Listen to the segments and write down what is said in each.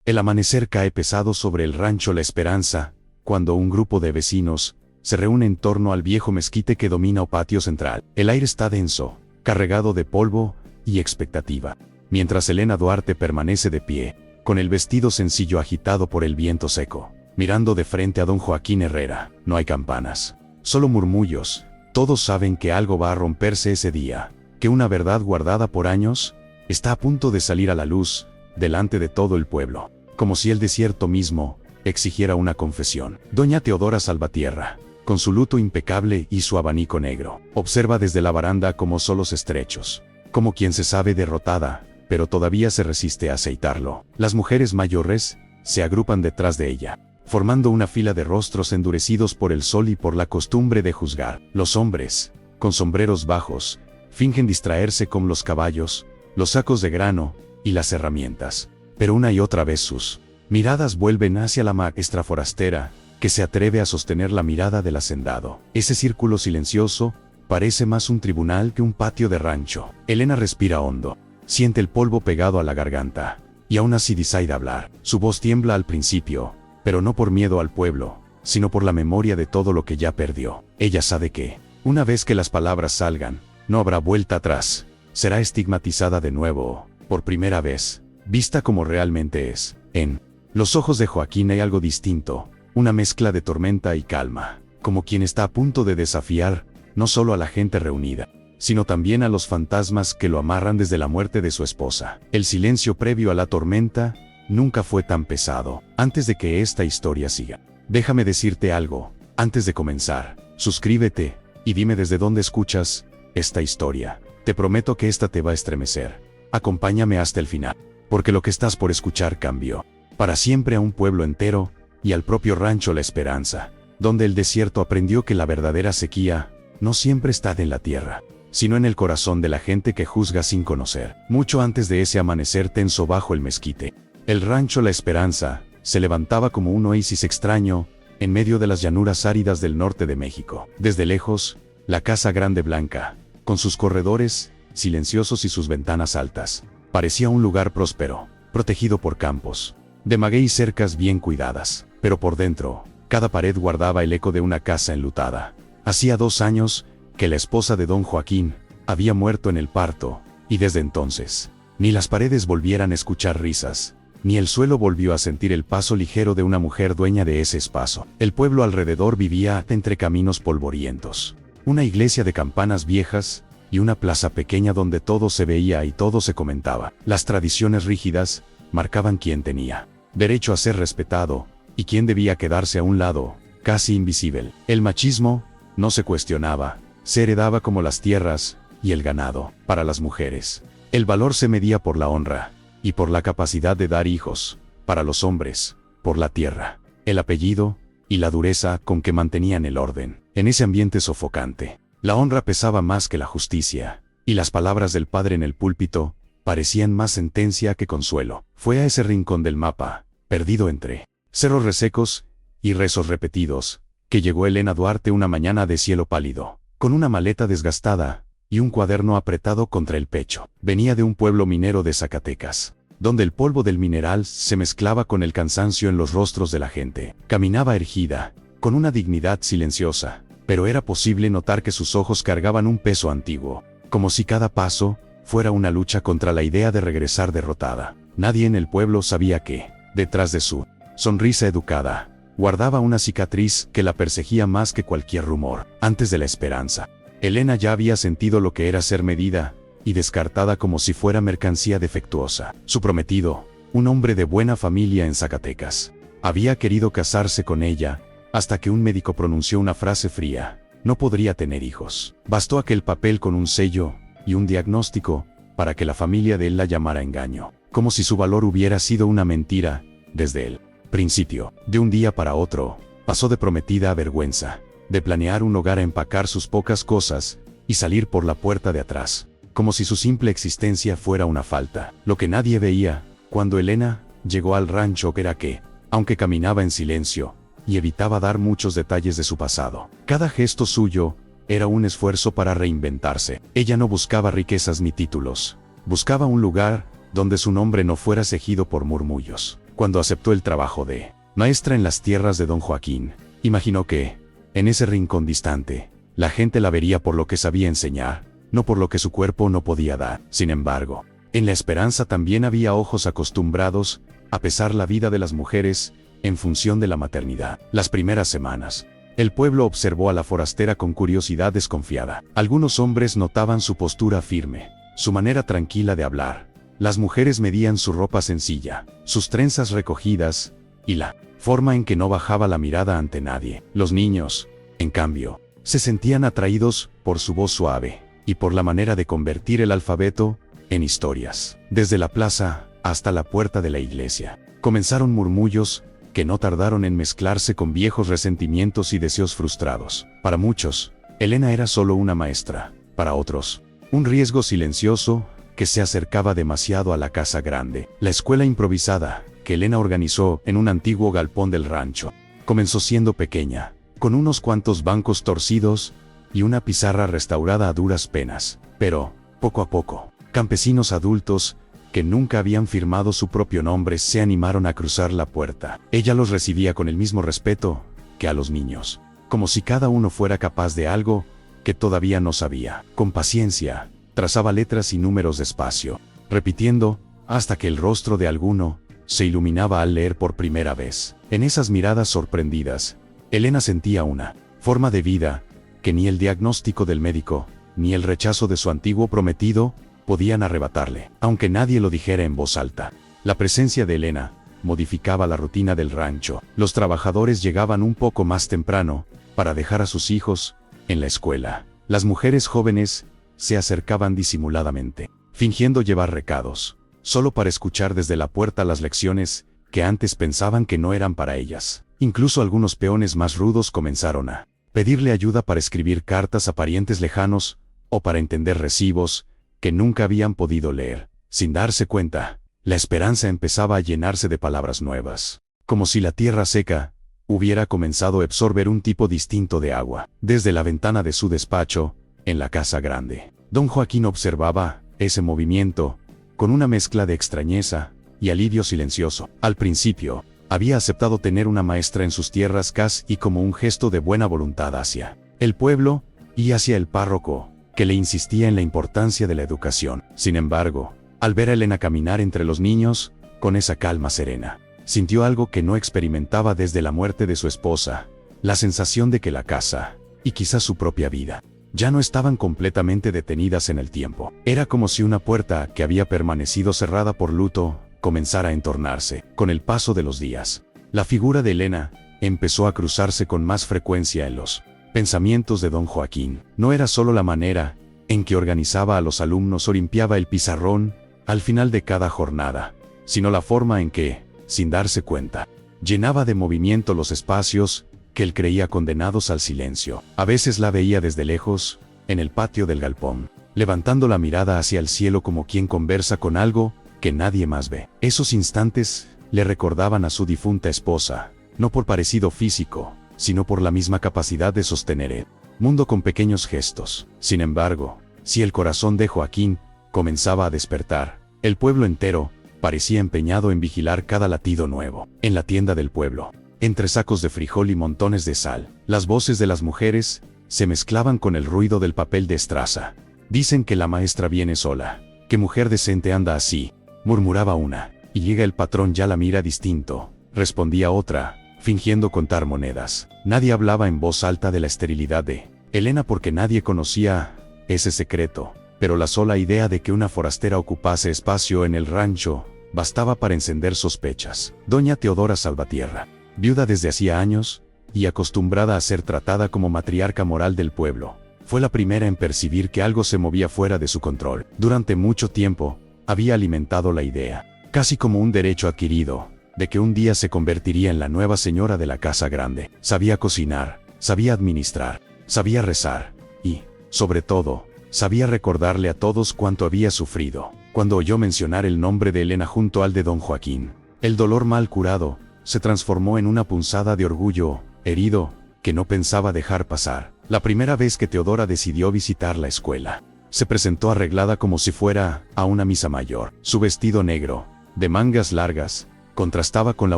El amanecer cae pesado sobre el rancho La Esperanza, cuando un grupo de vecinos se reúne en torno al viejo mezquite que domina el patio central. El aire está denso, cargado de polvo y expectativa, mientras Elena Duarte permanece de pie, con el vestido sencillo agitado por el viento seco, mirando de frente a don Joaquín Herrera. No hay campanas, solo murmullos. Todos saben que algo va a romperse ese día, que una verdad guardada por años está a punto de salir a la luz, delante de todo el pueblo, como si el desierto mismo exigiera una confesión. Doña Teodora Salvatierra, con su luto impecable y su abanico negro, observa desde la baranda como solos estrechos, como quien se sabe derrotada, pero todavía se resiste a aceitarlo. Las mujeres mayores se agrupan detrás de ella, formando una fila de rostros endurecidos por el sol y por la costumbre de juzgar. Los hombres, con sombreros bajos, fingen distraerse con los caballos, los sacos de grano y las herramientas, pero una y otra vez sus miradas vuelven hacia la maestra forastera, que se atreve a sostener la mirada del hacendado. Ese círculo silencioso parece más un tribunal que un patio de rancho. Elena respira hondo, siente el polvo pegado a la garganta, y aún así decide hablar. Su voz tiembla al principio, pero no por miedo al pueblo, sino por la memoria de todo lo que ya perdió. Ella sabe que, una vez que las palabras salgan, no habrá vuelta atrás. Será estigmatizada de nuevo, por primera vez, vista como realmente es. En los ojos de Joaquín hay algo distinto, una mezcla de tormenta y calma, como quien está a punto de desafiar, no solo a la gente reunida, sino también a los fantasmas que lo amarran desde la muerte de su esposa. El silencio previo a la tormenta nunca fue tan pesado. Antes de que esta historia siga, déjame decirte algo. Antes de comenzar, suscríbete y dime desde dónde escuchas esta historia. Te prometo que esta te va a estremecer. Acompáñame hasta el final, porque lo que estás por escuchar cambió para siempre a un pueblo entero y al propio rancho La Esperanza, donde el desierto aprendió que la verdadera sequía no siempre está en la tierra, sino en el corazón de la gente que juzga sin conocer. Mucho antes de ese amanecer tenso bajo el mezquite, el rancho La Esperanza se levantaba como un oasis extraño en medio de las llanuras áridas del norte de México. Desde lejos, la casa grande blanca, con sus corredores silenciosos y sus ventanas altas, parecía un lugar próspero, protegido por campos de maguey y cercas bien cuidadas, pero por dentro, cada pared guardaba el eco de una casa enlutada. Hacía 2 años que la esposa de don Joaquín había muerto en el parto, y desde entonces, ni las paredes volvieran a escuchar risas, ni el suelo volvió a sentir el paso ligero de una mujer dueña de ese espacio. El pueblo alrededor vivía entre caminos polvorientos, una iglesia de campanas viejas, y una plaza pequeña donde todo se veía y todo se comentaba. Las tradiciones rígidas marcaban quién tenía derecho a ser respetado, y quién debía quedarse a un lado, casi invisible. El machismo no se cuestionaba, se heredaba como las tierras y el ganado. Para las mujeres, el valor se medía por la honra, y por la capacidad de dar hijos. Para los hombres, por la tierra, el apellido, y la dureza con que mantenían el orden. En ese ambiente sofocante, la honra pesaba más que la justicia, y las palabras del padre en el púlpito parecían más sentencia que consuelo. Fue a ese rincón del mapa, perdido entre cerros resecos y rezos repetidos, que llegó Elena Duarte una mañana de cielo pálido, con una maleta desgastada y un cuaderno apretado contra el pecho. Venía de un pueblo minero de Zacatecas, donde el polvo del mineral se mezclaba con el cansancio en los rostros de la gente. Caminaba erguida, con una dignidad silenciosa, pero era posible notar que sus ojos cargaban un peso antiguo, como si cada paso fuera una lucha contra la idea de regresar derrotada. Nadie en el pueblo sabía que, detrás de su sonrisa educada, guardaba una cicatriz que la perseguía más que cualquier rumor. Antes de La Esperanza, Elena ya había sentido lo que era ser medida y descartada como si fuera mercancía defectuosa. Su prometido, un hombre de buena familia en Zacatecas, había querido casarse con ella, hasta que un médico pronunció una frase fría: no podría tener hijos. Bastó aquel papel con un sello y un diagnóstico para que la familia de él la llamara engaño, como si su valor hubiera sido una mentira desde el principio. De un día para otro, pasó de prometida a vergüenza, de planear un hogar a empacar sus pocas cosas y salir por la puerta de atrás, como si su simple existencia fuera una falta. Lo que nadie veía cuando Elena llegó al rancho era que, aunque caminaba en silencio y evitaba dar muchos detalles de su pasado, cada gesto suyo era un esfuerzo para reinventarse. Ella no buscaba riquezas ni títulos, buscaba un lugar donde su nombre no fuera cejido por murmullos. Cuando aceptó el trabajo de maestra en las tierras de don Joaquín, imaginó que, en ese rincón distante, la gente la vería por lo que sabía enseñar, no por lo que su cuerpo no podía dar. Sin embargo, en la esperanza también había ojos acostumbrados a pesar la vida de las mujeres en función de la maternidad. Las primeras semanas, el pueblo observó a la forastera con curiosidad desconfiada. Algunos hombres notaban su postura firme, su manera tranquila de hablar. Las mujeres medían su ropa sencilla, sus trenzas recogidas, y la forma en que no bajaba la mirada ante nadie. Los niños, en cambio, se sentían atraídos por su voz suave, y por la manera de convertir el alfabeto en historias. Desde la plaza hasta la puerta de la iglesia, comenzaron murmullos que no tardaron en mezclarse con viejos resentimientos y deseos frustrados. Para muchos, Elena era solo una maestra. Para otros, un riesgo silencioso que se acercaba demasiado a la casa grande. La escuela improvisada, que Elena organizó en un antiguo galpón del rancho, comenzó siendo pequeña, con unos cuantos bancos torcidos y una pizarra restaurada a duras penas. Pero, poco a poco, campesinos adultos que nunca habían firmado su propio nombre se animaron a cruzar la puerta. Ella los recibía con el mismo respeto que a los niños, como si cada uno fuera capaz de algo que todavía no sabía. Con paciencia, trazaba letras y números despacio, repitiendo hasta que el rostro de alguno se iluminaba al leer por primera vez. En esas miradas sorprendidas, Elena sentía una forma de vida que ni el diagnóstico del médico, ni el rechazo de su antiguo prometido podían arrebatarle. Aunque nadie lo dijera en voz alta, la presencia de Elena modificaba la rutina del rancho. Los trabajadores llegaban un poco más temprano para dejar a sus hijos en la escuela. Las mujeres jóvenes se acercaban disimuladamente, fingiendo llevar recados, solo para escuchar desde la puerta las lecciones que antes pensaban que no eran para ellas. Incluso algunos peones más rudos comenzaron a pedirle ayuda para escribir cartas a parientes lejanos o para entender recibos que nunca habían podido leer. Sin darse cuenta, la esperanza empezaba a llenarse de palabras nuevas, como si la tierra seca hubiera comenzado a absorber un tipo distinto de agua. Desde la ventana de su despacho, en la casa grande, don Joaquín observaba ese movimiento con una mezcla de extrañeza y alivio silencioso. Al principio, había aceptado tener una maestra en sus tierras casi como un gesto de buena voluntad hacia el pueblo y hacia el párroco, que le insistía en la importancia de la educación. Sin embargo, al ver a Elena caminar entre los niños, con esa calma serena, sintió algo que no experimentaba desde la muerte de su esposa, la sensación de que la casa, y quizás su propia vida, ya no estaban completamente detenidas en el tiempo. Era como si una puerta que había permanecido cerrada por luto, comenzara a entornarse. Con el paso de los días, la figura de Elena empezó a cruzarse con más frecuencia en los pensamientos de don Joaquín. No era solo la manera en que organizaba a los alumnos o limpiaba el pizarrón al final de cada jornada, sino la forma en que, sin darse cuenta, llenaba de movimiento los espacios que él creía condenados al silencio. A veces la veía desde lejos, en el patio del galpón, levantando la mirada hacia el cielo como quien conversa con algo que nadie más ve. Esos instantes le recordaban a su difunta esposa, no por parecido físico, sino por la misma capacidad de sostener el mundo con pequeños gestos. Sin embargo, si el corazón de Joaquín comenzaba a despertar, el pueblo entero parecía empeñado en vigilar cada latido nuevo. En la tienda del pueblo, entre sacos de frijol y montones de sal, las voces de las mujeres se mezclaban con el ruido del papel de estraza. Dicen que la maestra viene sola. ¿Qué mujer decente anda así?, murmuraba una. Y llega el patrón, ya la mira distinto, respondía otra, fingiendo contar monedas. Nadie hablaba en voz alta de la esterilidad de Elena porque nadie conocía ese secreto, pero la sola idea de que una forastera ocupase espacio en el rancho bastaba para encender sospechas. Doña Teodora Salvatierra, viuda desde hacía años y acostumbrada a ser tratada como matriarca moral del pueblo, fue la primera en percibir que algo se movía fuera de su control. Durante mucho tiempo, había alimentado la idea, casi como un derecho adquirido, de que un día se convertiría en la nueva señora de la casa grande. Sabía cocinar, sabía administrar, sabía rezar, y, sobre todo, sabía recordarle a todos cuánto había sufrido. Cuando oyó mencionar el nombre de Elena junto al de don Joaquín, el dolor mal curado se transformó en una punzada de orgullo herido que no pensaba dejar pasar. La primera vez que Teodora decidió visitar la escuela, se presentó arreglada como si fuera a una misa mayor. Su vestido negro, de mangas largas, contrastaba con la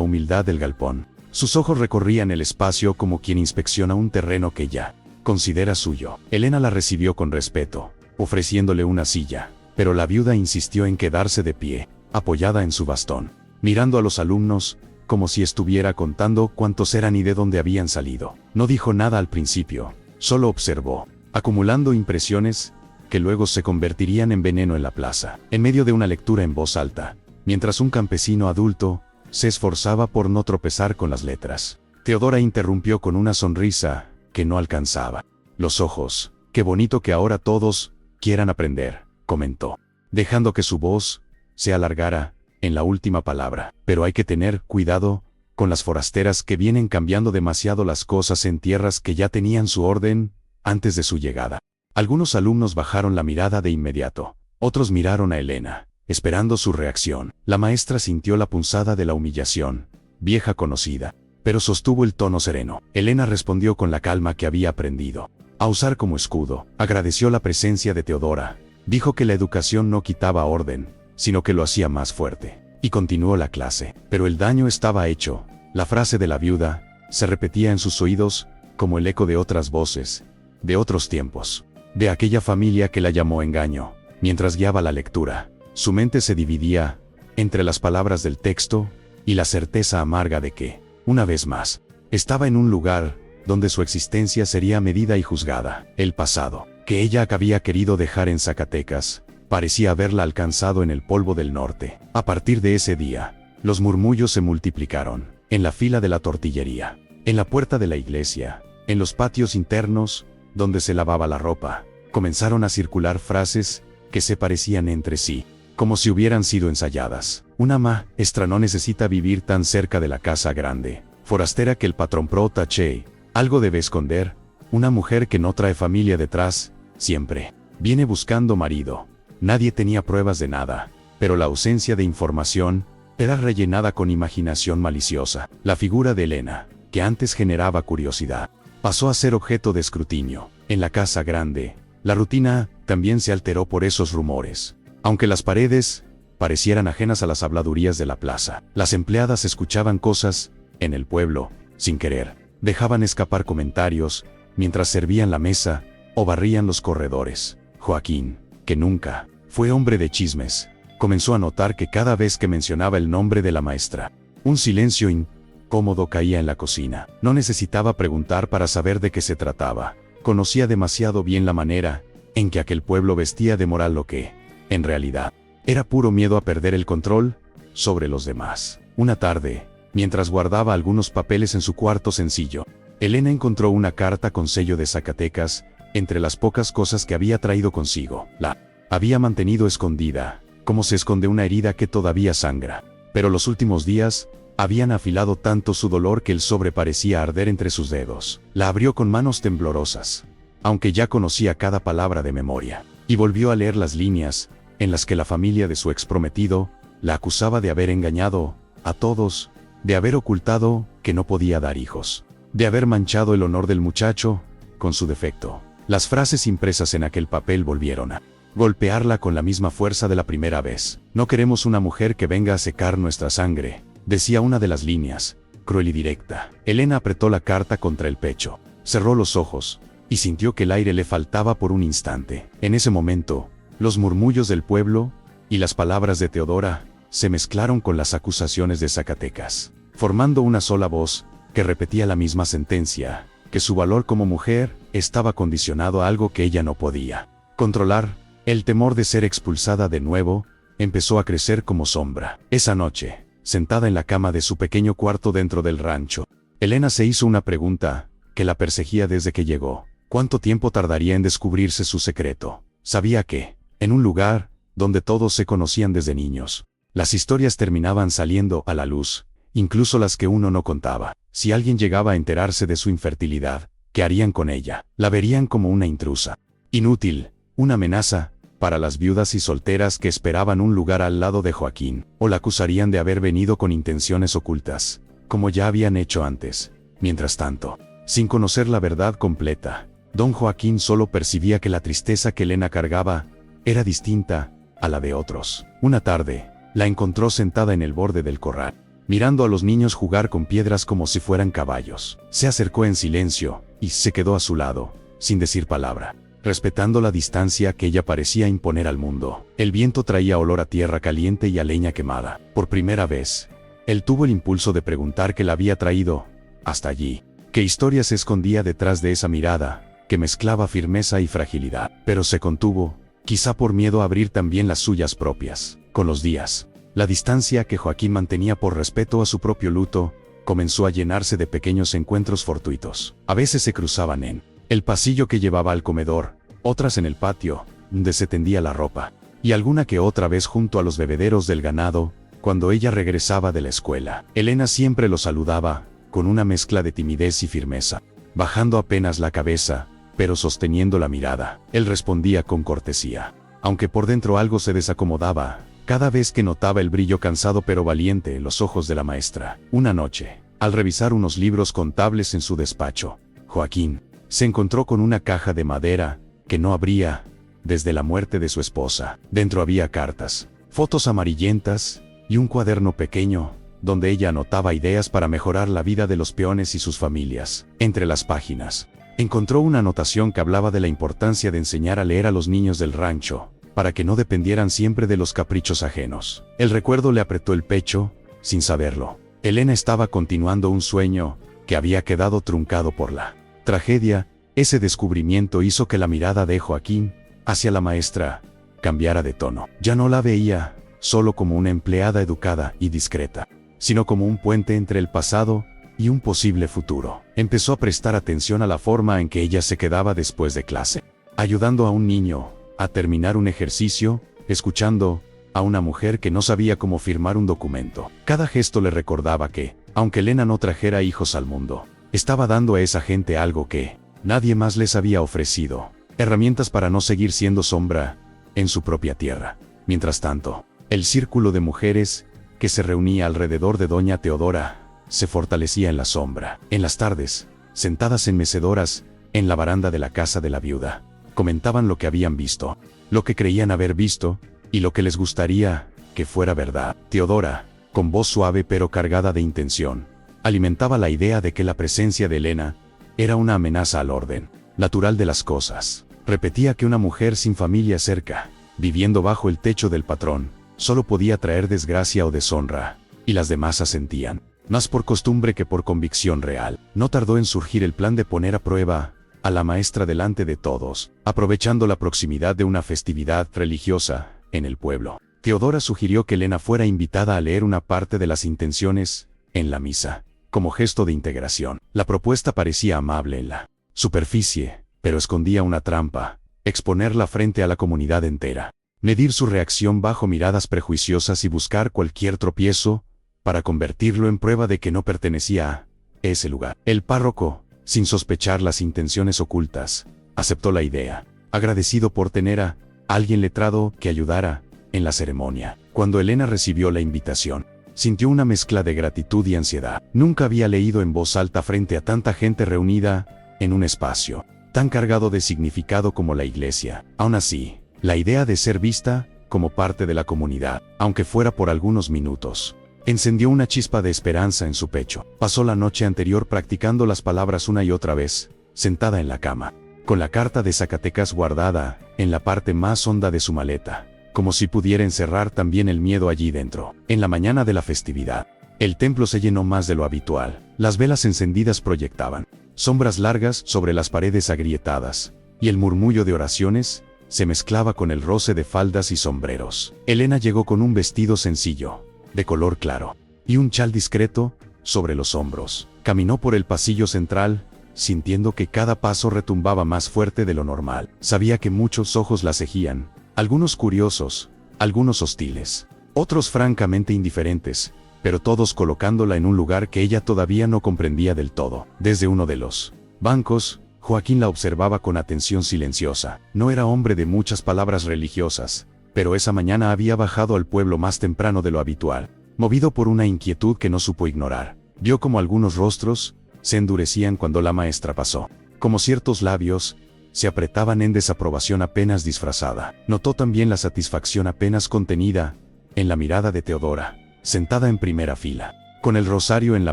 humildad del galpón. Sus ojos recorrían el espacio como quien inspecciona un terreno que ya considera suyo. Elena la recibió con respeto, ofreciéndole una silla, pero la viuda insistió en quedarse de pie, apoyada en su bastón, mirando a los alumnos, como si estuviera contando cuántos eran y de dónde habían salido. No dijo nada al principio, solo observó, acumulando impresiones que luego se convertirían en veneno en la plaza, en medio de una lectura en voz alta, mientras un campesino adulto se esforzaba por no tropezar con las letras. Teodora interrumpió con una sonrisa que no alcanzaba los ojos. «Qué bonito que ahora todos quieran aprender», comentó, dejando que su voz se alargara en la última palabra. «Pero hay que tener cuidado con las forasteras que vienen cambiando demasiado las cosas en tierras que ya tenían su orden antes de su llegada». Algunos alumnos bajaron la mirada de inmediato, otros miraron a Elena, esperando su reacción. La maestra sintió la punzada de la humillación, vieja conocida, pero sostuvo el tono sereno. Elena respondió con la calma que había aprendido a usar como escudo. Agradeció la presencia de Teodora, dijo que la educación no quitaba orden, sino que lo hacía más fuerte, y continuó la clase. Pero el daño estaba hecho. La frase de la viuda se repetía en sus oídos como el eco de otras voces, de otros tiempos, de aquella familia que la llamó engaño. Mientras guiaba la lectura, su mente se dividía entre las palabras del texto y la certeza amarga de que, una vez más, estaba en un lugar donde su existencia sería medida y juzgada. El pasado, que ella había querido dejar en Zacatecas, parecía haberla alcanzado en el polvo del norte. A partir de ese día, los murmullos se multiplicaron, en la fila de la tortillería, en la puerta de la iglesia, en los patios internos, donde se lavaba la ropa. Comenzaron a circular frases que se parecían entre sí, como si hubieran sido ensayadas. Una maestra no necesita vivir tan cerca de la casa grande. Forastera que el patrón protege, algo debe esconder. Una mujer que no trae familia detrás, siempre viene buscando marido. Nadie tenía pruebas de nada, pero la ausencia de información era rellenada con imaginación maliciosa. La figura de Elena, que antes generaba curiosidad, pasó a ser objeto de escrutinio. En la casa grande, la rutina también se alteró por esos rumores. Aunque las paredes parecieran ajenas a las habladurías de la plaza, las empleadas escuchaban cosas en el pueblo, sin querer. Dejaban escapar comentarios mientras servían la mesa o barrían los corredores. Joaquín, que nunca fue hombre de chismes, comenzó a notar que cada vez que mencionaba el nombre de la maestra, un silencio incómodo caía en la cocina. No necesitaba preguntar para saber de qué se trataba. Conocía demasiado bien la manera en que aquel pueblo vestía de moral lo que, en realidad, era puro miedo a perder el control sobre los demás. Una tarde, mientras guardaba algunos papeles en su cuarto sencillo, Elena encontró una carta con sello de Zacatecas, entre las pocas cosas que había traído consigo. La había mantenido escondida, como se esconde una herida que todavía sangra. Pero los últimos días habían afilado tanto su dolor que el sobre parecía arder entre sus dedos. La abrió con manos temblorosas, aunque ya conocía cada palabra de memoria, y volvió a leer las líneas en las que la familia de su exprometido la acusaba de haber engañado a todos, de haber ocultado que no podía dar hijos, de haber manchado el honor del muchacho con su defecto. Las frases impresas en aquel papel volvieron a golpearla con la misma fuerza de la primera vez. «No queremos una mujer que venga a secar nuestra sangre», decía una de las líneas, cruel y directa. Elena apretó la carta contra el pecho, cerró los ojos, y sintió que el aire le faltaba por un instante. En ese momento, los murmullos del pueblo y las palabras de Teodora se mezclaron con las acusaciones de Zacatecas, formando una sola voz que repetía la misma sentencia, que su valor como mujer estaba condicionado a algo que ella no podía controlar. El temor de ser expulsada de nuevo empezó a crecer como sombra. Esa noche, sentada en la cama de su pequeño cuarto dentro del rancho, Elena se hizo una pregunta que la perseguía desde que llegó. ¿Cuánto tiempo tardaría en descubrirse su secreto? Sabía que, en un lugar donde todos se conocían desde niños, las historias terminaban saliendo a la luz, incluso las que uno no contaba. Si alguien llegaba a enterarse de su infertilidad, ¿qué harían con ella? La verían como una intrusa, inútil, una amenaza para las viudas y solteras que esperaban un lugar al lado de Joaquín, o la acusarían de haber venido con intenciones ocultas, como ya habían hecho antes. Mientras tanto, sin conocer la verdad completa, don Joaquín solo percibía que la tristeza que Elena cargaba era distinta a la de otros. Una tarde, la encontró sentada en el borde del corral, mirando a los niños jugar con piedras como si fueran caballos. Se acercó en silencio, y se quedó a su lado, sin decir palabra, respetando la distancia que ella parecía imponer al mundo. El viento traía olor a tierra caliente y a leña quemada. Por primera vez, él tuvo el impulso de preguntar qué la había traído hasta allí. ¿Qué historia se escondía detrás de esa mirada, que mezclaba firmeza y fragilidad? Pero se contuvo, quizá por miedo a abrir también las suyas propias. Con los días, la distancia que Joaquín mantenía por respeto a su propio luto, comenzó a llenarse de pequeños encuentros fortuitos. A veces se cruzaban en el pasillo que llevaba al comedor, otras en el patio, donde se tendía la ropa, y alguna que otra vez junto a los bebederos del ganado, cuando ella regresaba de la escuela. Elena siempre lo saludaba, con una mezcla de timidez y firmeza, bajando apenas la cabeza, pero sosteniendo la mirada. Él respondía con cortesía, aunque por dentro algo se desacomodaba, cada vez que notaba el brillo cansado pero valiente en los ojos de la maestra. Una noche, al revisar unos libros contables en su despacho, Joaquín se encontró con una caja de madera, que no abría, desde la muerte de su esposa. Dentro había cartas, fotos amarillentas, y un cuaderno pequeño, donde ella anotaba ideas para mejorar la vida de los peones y sus familias. Entre las páginas, encontró una anotación que hablaba de la importancia de enseñar a leer a los niños del rancho, para que no dependieran siempre de los caprichos ajenos. El recuerdo le apretó el pecho, sin saberlo. Elena estaba continuando un sueño, que había quedado truncado por la tragedia. Ese descubrimiento hizo que la mirada de Joaquín, hacia la maestra, cambiara de tono. Ya no la veía solo como una empleada educada y discreta, sino como un puente entre el pasado y un posible futuro. Empezó a prestar atención a la forma en que ella se quedaba después de clase, ayudando a un niño a terminar un ejercicio, escuchando a una mujer que no sabía cómo firmar un documento. Cada gesto le recordaba que, aunque Elena no trajera hijos al mundo, estaba dando a esa gente algo que nadie más les había ofrecido: herramientas para no seguir siendo sombra en su propia tierra. Mientras tanto, el círculo de mujeres que se reunía alrededor de doña Teodora se fortalecía en la sombra. En las tardes, sentadas en mecedoras, en la baranda de la casa de la viuda, comentaban lo que habían visto, lo que creían haber visto, y lo que les gustaría que fuera verdad. Teodora, con voz suave pero cargada de intención, alimentaba la idea de que la presencia de Elena era una amenaza al orden natural de las cosas. Repetía que una mujer sin familia cerca, viviendo bajo el techo del patrón, solo podía traer desgracia o deshonra, y las demás asentían, más por costumbre que por convicción real. No tardó en surgir el plan de poner a prueba a la maestra delante de todos, aprovechando la proximidad de una festividad religiosa en el pueblo. Teodora sugirió que Elena fuera invitada a leer una parte de las intenciones en la misa, como gesto de integración. La propuesta parecía amable en la superficie, pero escondía una trampa: exponerla frente a la comunidad entera, medir su reacción bajo miradas prejuiciosas y buscar cualquier tropiezo para convertirlo en prueba de que no pertenecía a ese lugar. El párroco, sin sospechar las intenciones ocultas, aceptó la idea, agradecido por tener a alguien letrado que ayudara en la ceremonia. Cuando Elena recibió la invitación, sintió una mezcla de gratitud y ansiedad. Nunca había leído en voz alta frente a tanta gente reunida en un espacio tan cargado de significado como la iglesia. Aún así, la idea de ser vista como parte de la comunidad, aunque fuera por algunos minutos, encendió una chispa de esperanza en su pecho. Pasó la noche anterior practicando las palabras una y otra vez, sentada en la cama, con la carta de Zacatecas guardada en la parte más honda de su maleta, como si pudiera encerrar también el miedo allí dentro. En la mañana de la festividad, el templo se llenó más de lo habitual. Las velas encendidas proyectaban sombras largas sobre las paredes agrietadas, y el murmullo de oraciones se mezclaba con el roce de faldas y sombreros. Elena llegó con un vestido sencillo, de color claro, y un chal discreto sobre los hombros. Caminó por el pasillo central, sintiendo que cada paso retumbaba más fuerte de lo normal. Sabía que muchos ojos la seguían, algunos curiosos, algunos hostiles, otros francamente indiferentes, pero todos colocándola en un lugar que ella todavía no comprendía del todo. Desde uno de los bancos, Joaquín la observaba con atención silenciosa. No era hombre de muchas palabras religiosas, pero esa mañana había bajado al pueblo más temprano de lo habitual, movido por una inquietud que no supo ignorar. Vio como algunos rostros se endurecían cuando la maestra pasó, como ciertos labios se apretaban en desaprobación apenas disfrazada. Notó también la satisfacción apenas contenida en la mirada de Teodora, sentada en primera fila, con el rosario en la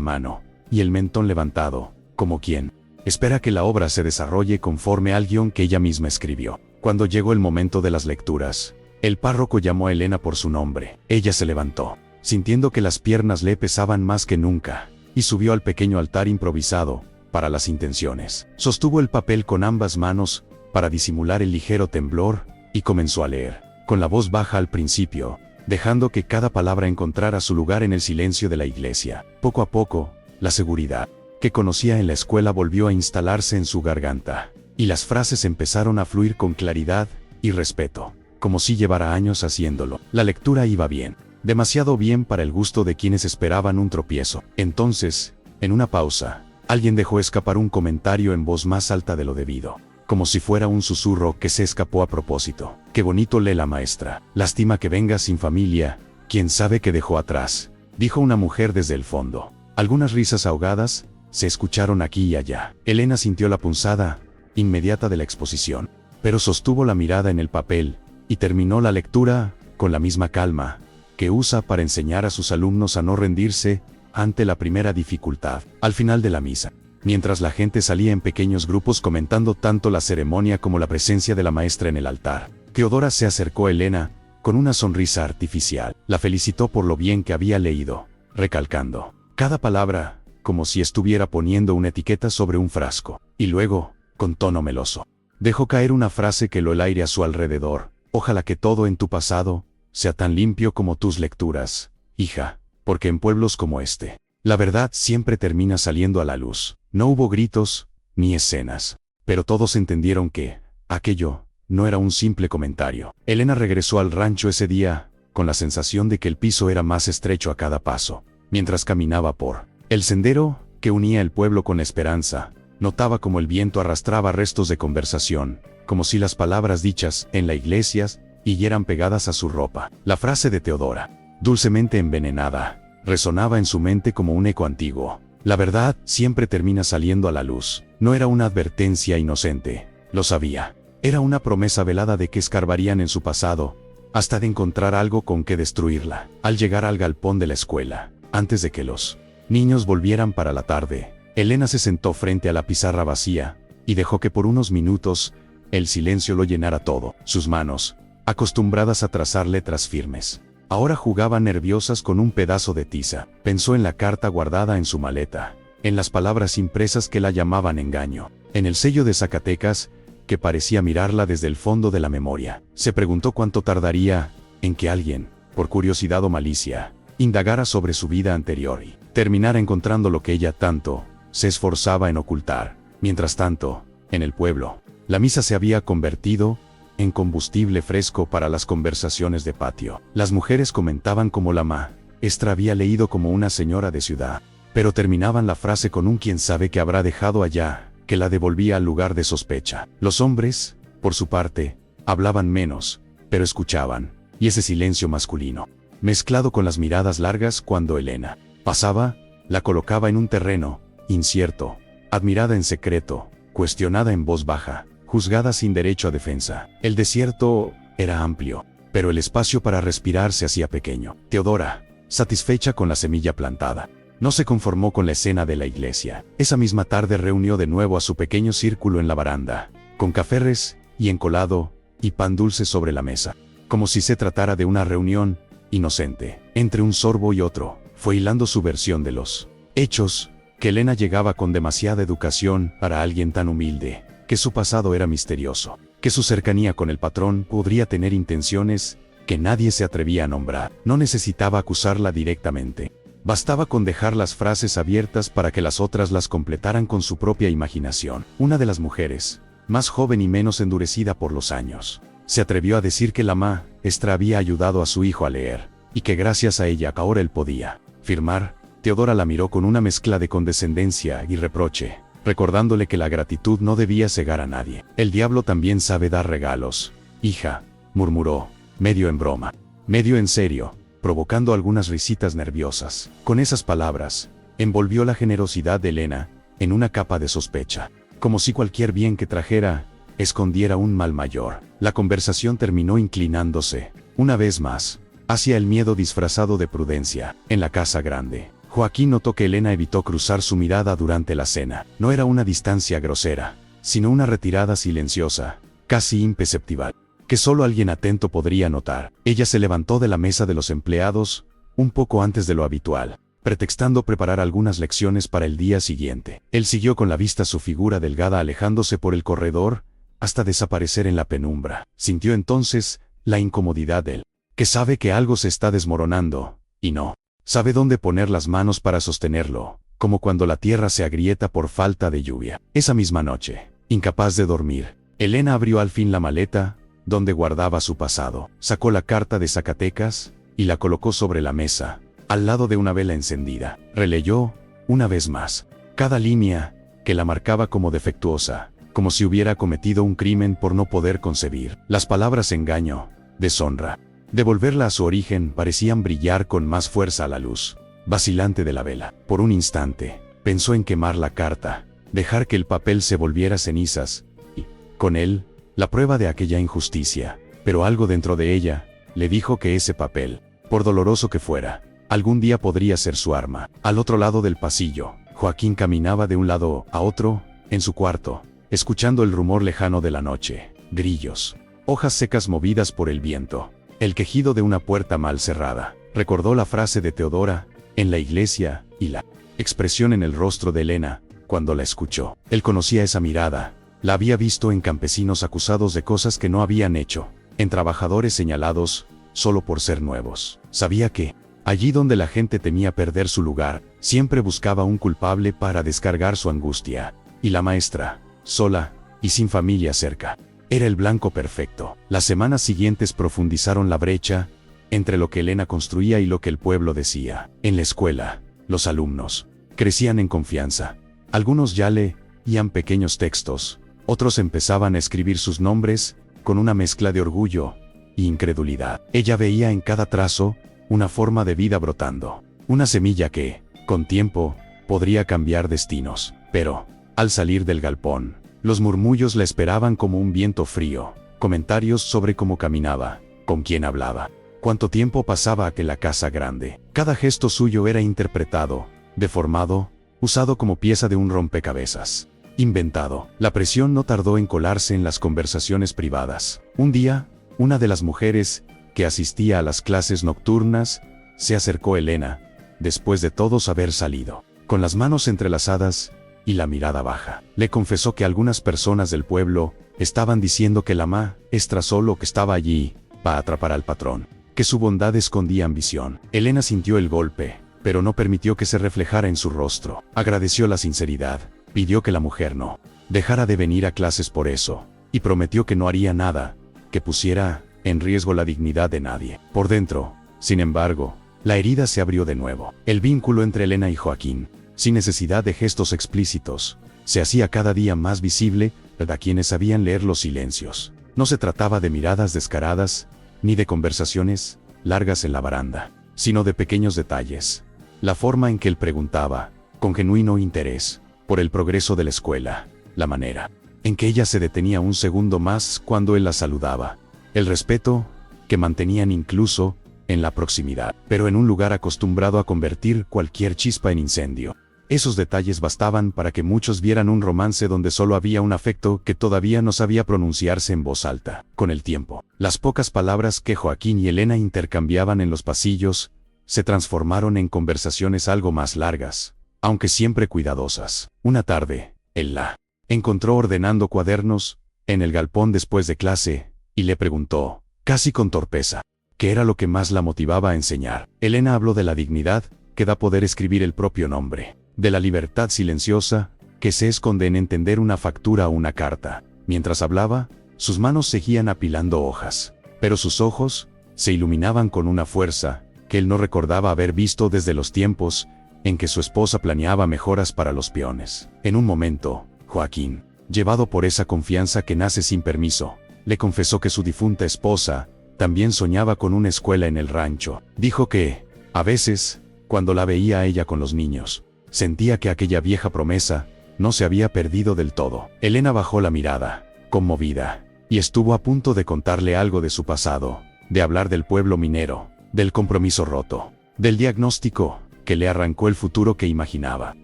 mano, y el mentón levantado, como quien espera que la obra se desarrolle conforme al guión que ella misma escribió. Cuando llegó el momento de las lecturas, el párroco llamó a Elena por su nombre. Ella se levantó, sintiendo que las piernas le pesaban más que nunca, y subió al pequeño altar improvisado para las intenciones. Sostuvo el papel con ambas manos para disimular el ligero temblor, y comenzó a leer, con la voz baja al principio, dejando que cada palabra encontrara su lugar en el silencio de la iglesia. Poco a poco, la seguridad que conocía en la escuela volvió a instalarse en su garganta, y las frases empezaron a fluir con claridad y respeto, como si llevara años haciéndolo. La lectura iba bien, demasiado bien para el gusto de quienes esperaban un tropiezo. Entonces, en una pausa, alguien dejó escapar un comentario en voz más alta de lo debido, como si fuera un susurro que se escapó a propósito. «Qué bonito lee la maestra. Lástima que venga sin familia. ¿Quién sabe qué dejó atrás?», dijo una mujer desde el fondo. Algunas risas ahogadas se escucharon aquí y allá. Elena sintió la punzada inmediata de la exposición, pero sostuvo la mirada en el papel y terminó la lectura con la misma calma que usa para enseñar a sus alumnos a no rendirse ante la primera dificultad. Al final de la misa, mientras la gente salía en pequeños grupos comentando tanto la ceremonia como la presencia de la maestra en el altar, Teodora se acercó a Elena con una sonrisa artificial. La felicitó por lo bien que había leído, recalcando cada palabra como si estuviera poniendo una etiqueta sobre un frasco, y luego, con tono meloso, dejó caer una frase que heló el aire a su alrededor. «Ojalá que todo en tu pasado sea tan limpio como tus lecturas, hija, porque en pueblos como este, la verdad siempre termina saliendo a la luz». No hubo gritos, ni escenas, pero todos entendieron que aquello no era un simple comentario. Elena regresó al rancho ese día, con la sensación de que el piso era más estrecho a cada paso. Mientras caminaba por el sendero que unía el pueblo con la esperanza, notaba como el viento arrastraba restos de conversación, como si las palabras dichas en la iglesia siguieran pegadas a su ropa. La frase de Teodora, dulcemente envenenada, resonaba en su mente como un eco antiguo. La verdad siempre termina saliendo a la luz. No era una advertencia inocente, lo sabía. Era una promesa velada de que escarbarían en su pasado, hasta de encontrar algo con que destruirla. Al llegar al galpón de la escuela, antes de que los niños volvieran para la tarde, Elena se sentó frente a la pizarra vacía, y dejó que por unos minutos, el silencio lo llenara todo. Sus manos, acostumbradas a trazar letras firmes, ahora jugaban nerviosas con un pedazo de tiza. Pensó en la carta guardada en su maleta, en las palabras impresas que la llamaban engaño, en el sello de Zacatecas, que parecía mirarla desde el fondo de la memoria. Se preguntó cuánto tardaría en que alguien, por curiosidad o malicia, indagara sobre su vida anterior y terminara encontrando lo que ella tanto se esforzaba en ocultar. Mientras tanto, en el pueblo, la misa se había convertido en combustible fresco para las conversaciones de patio. Las mujeres comentaban cómo la maestra había leído como una señora de ciudad, pero terminaban la frase con un «quién sabe qué habrá dejado allá», que la devolvía al lugar de sospecha. Los hombres, por su parte, hablaban menos, pero escuchaban, y ese silencio masculino, mezclado con las miradas largas cuando Elena pasaba, la colocaba en un terreno incierto, admirada en secreto, cuestionada en voz baja, juzgada sin derecho a defensa. El desierto era amplio, pero el espacio para respirar se hacía pequeño. Teodora, satisfecha con la semilla plantada, no se conformó con la escena de la iglesia. Esa misma tarde reunió de nuevo a su pequeño círculo en la baranda, con cafés y encolado, y pan dulce sobre la mesa, como si se tratara de una reunión inocente. Entre un sorbo y otro, fue hilando su versión de los hechos, que Elena llegaba con demasiada educación para alguien tan humilde, que su pasado era misterioso, que su cercanía con el patrón podría tener intenciones que nadie se atrevía a nombrar. No necesitaba acusarla directamente. Bastaba con dejar las frases abiertas para que las otras las completaran con su propia imaginación. Una de las mujeres, más joven y menos endurecida por los años, se atrevió a decir que la maestra había ayudado a su hijo a leer, y que gracias a ella ahora él podía firmar. Teodora la miró con una mezcla de condescendencia y reproche, recordándole que la gratitud no debía cegar a nadie. «El diablo también sabe dar regalos, hija», murmuró, medio en broma, medio en serio, provocando algunas risitas nerviosas. Con esas palabras, envolvió la generosidad de Elena en una capa de sospecha, como si cualquier bien que trajera escondiera un mal mayor. La conversación terminó inclinándose, una vez más, hacia el miedo disfrazado de prudencia. En la casa grande, Joaquín notó que Elena evitó cruzar su mirada durante la cena. No era una distancia grosera, sino una retirada silenciosa, casi imperceptible, que solo alguien atento podría notar. Ella se levantó de la mesa de los empleados, un poco antes de lo habitual, pretextando preparar algunas lecciones para el día siguiente. Él siguió con la vista su figura delgada alejándose por el corredor, hasta desaparecer en la penumbra. Sintió entonces la incomodidad de él, que sabe que algo se está desmoronando, y no sabe dónde poner las manos para sostenerlo, como cuando la tierra se agrieta por falta de lluvia. Esa misma noche, incapaz de dormir, Elena abrió al fin la maleta, donde guardaba su pasado. Sacó la carta de Zacatecas, y la colocó sobre la mesa, al lado de una vela encendida. Releyó, una vez más, cada línea, que la marcaba como defectuosa, como si hubiera cometido un crimen por no poder concebir. Las palabras engaño, deshonra, devolverla a su origen parecían brillar con más fuerza a la luz vacilante de la vela. Por un instante, pensó en quemar la carta, dejar que el papel se volviera cenizas, y, con él, la prueba de aquella injusticia. Pero algo dentro de ella, le dijo que ese papel, por doloroso que fuera, algún día podría ser su arma. Al otro lado del pasillo, Joaquín caminaba de un lado a otro, en su cuarto, escuchando el rumor lejano de la noche, grillos, hojas secas movidas por el viento, el quejido de una puerta mal cerrada. Recordó la frase de Teodora, en la iglesia, y la expresión en el rostro de Elena, cuando la escuchó. Él conocía esa mirada, la había visto en campesinos acusados de cosas que no habían hecho, en trabajadores señalados, solo por ser nuevos. Sabía que, allí donde la gente temía perder su lugar, siempre buscaba un culpable para descargar su angustia. Y la maestra, sola, y sin familia cerca, era el blanco perfecto. Las semanas siguientes profundizaron la brecha entre lo que Elena construía y lo que el pueblo decía. En la escuela, los alumnos crecían en confianza. Algunos ya leían pequeños textos, otros empezaban a escribir sus nombres, con una mezcla de orgullo e incredulidad. Ella veía en cada trazo una forma de vida brotando, una semilla que, con tiempo, podría cambiar destinos. Pero, al salir del galpón, los murmullos la esperaban como un viento frío, comentarios sobre cómo caminaba, con quién hablaba, cuánto tiempo pasaba en la casa grande. Cada gesto suyo era interpretado, deformado, usado como pieza de un rompecabezas, inventado. La presión no tardó en colarse en las conversaciones privadas. Un día, una de las mujeres, que asistía a las clases nocturnas, se acercó a Elena, después de todos haber salido, con las manos entrelazadas y la mirada baja. Le confesó que algunas personas del pueblo estaban diciendo que la maestra solo que estaba allí para atrapar al patrón, que su bondad escondía ambición. Elena sintió el golpe, pero no permitió que se reflejara en su rostro. Agradeció la sinceridad, pidió que la mujer no dejara de venir a clases por eso, y prometió que no haría nada que pusiera en riesgo la dignidad de nadie. Por dentro, sin embargo, la herida se abrió de nuevo. El vínculo entre Elena y Joaquín, sin necesidad de gestos explícitos, se hacía cada día más visible a quienes sabían leer los silencios. No se trataba de miradas descaradas, ni de conversaciones largas en la baranda, sino de pequeños detalles. La forma en que él preguntaba, con genuino interés, por el progreso de la escuela, la manera en que ella se detenía un segundo más cuando él la saludaba, el respeto que mantenían incluso en la proximidad, pero en un lugar acostumbrado a convertir cualquier chispa en incendio. Esos detalles bastaban para que muchos vieran un romance donde solo había un afecto que todavía no sabía pronunciarse en voz alta. Con el tiempo, las pocas palabras que Joaquín y Elena intercambiaban en los pasillos se transformaron en conversaciones algo más largas, aunque siempre cuidadosas. Una tarde, él la encontró ordenando cuadernos en el galpón después de clase, y le preguntó, casi con torpeza, qué era lo que más la motivaba a enseñar. Elena habló de la dignidad que da poder escribir el propio nombre, de la libertad silenciosa que se esconde en entender una factura o una carta. Mientras hablaba, sus manos seguían apilando hojas, pero sus ojos se iluminaban con una fuerza que él no recordaba haber visto desde los tiempos en que su esposa planeaba mejoras para los peones. En un momento, Joaquín, llevado por esa confianza que nace sin permiso, le confesó que su difunta esposa también soñaba con una escuela en el rancho. Dijo que, a veces, cuando la veía a ella con los niños, sentía que aquella vieja promesa no se había perdido del todo. Elena bajó la mirada, conmovida, y estuvo a punto de contarle algo de su pasado, de hablar del pueblo minero, del compromiso roto, del diagnóstico que le arrancó el futuro que imaginaba.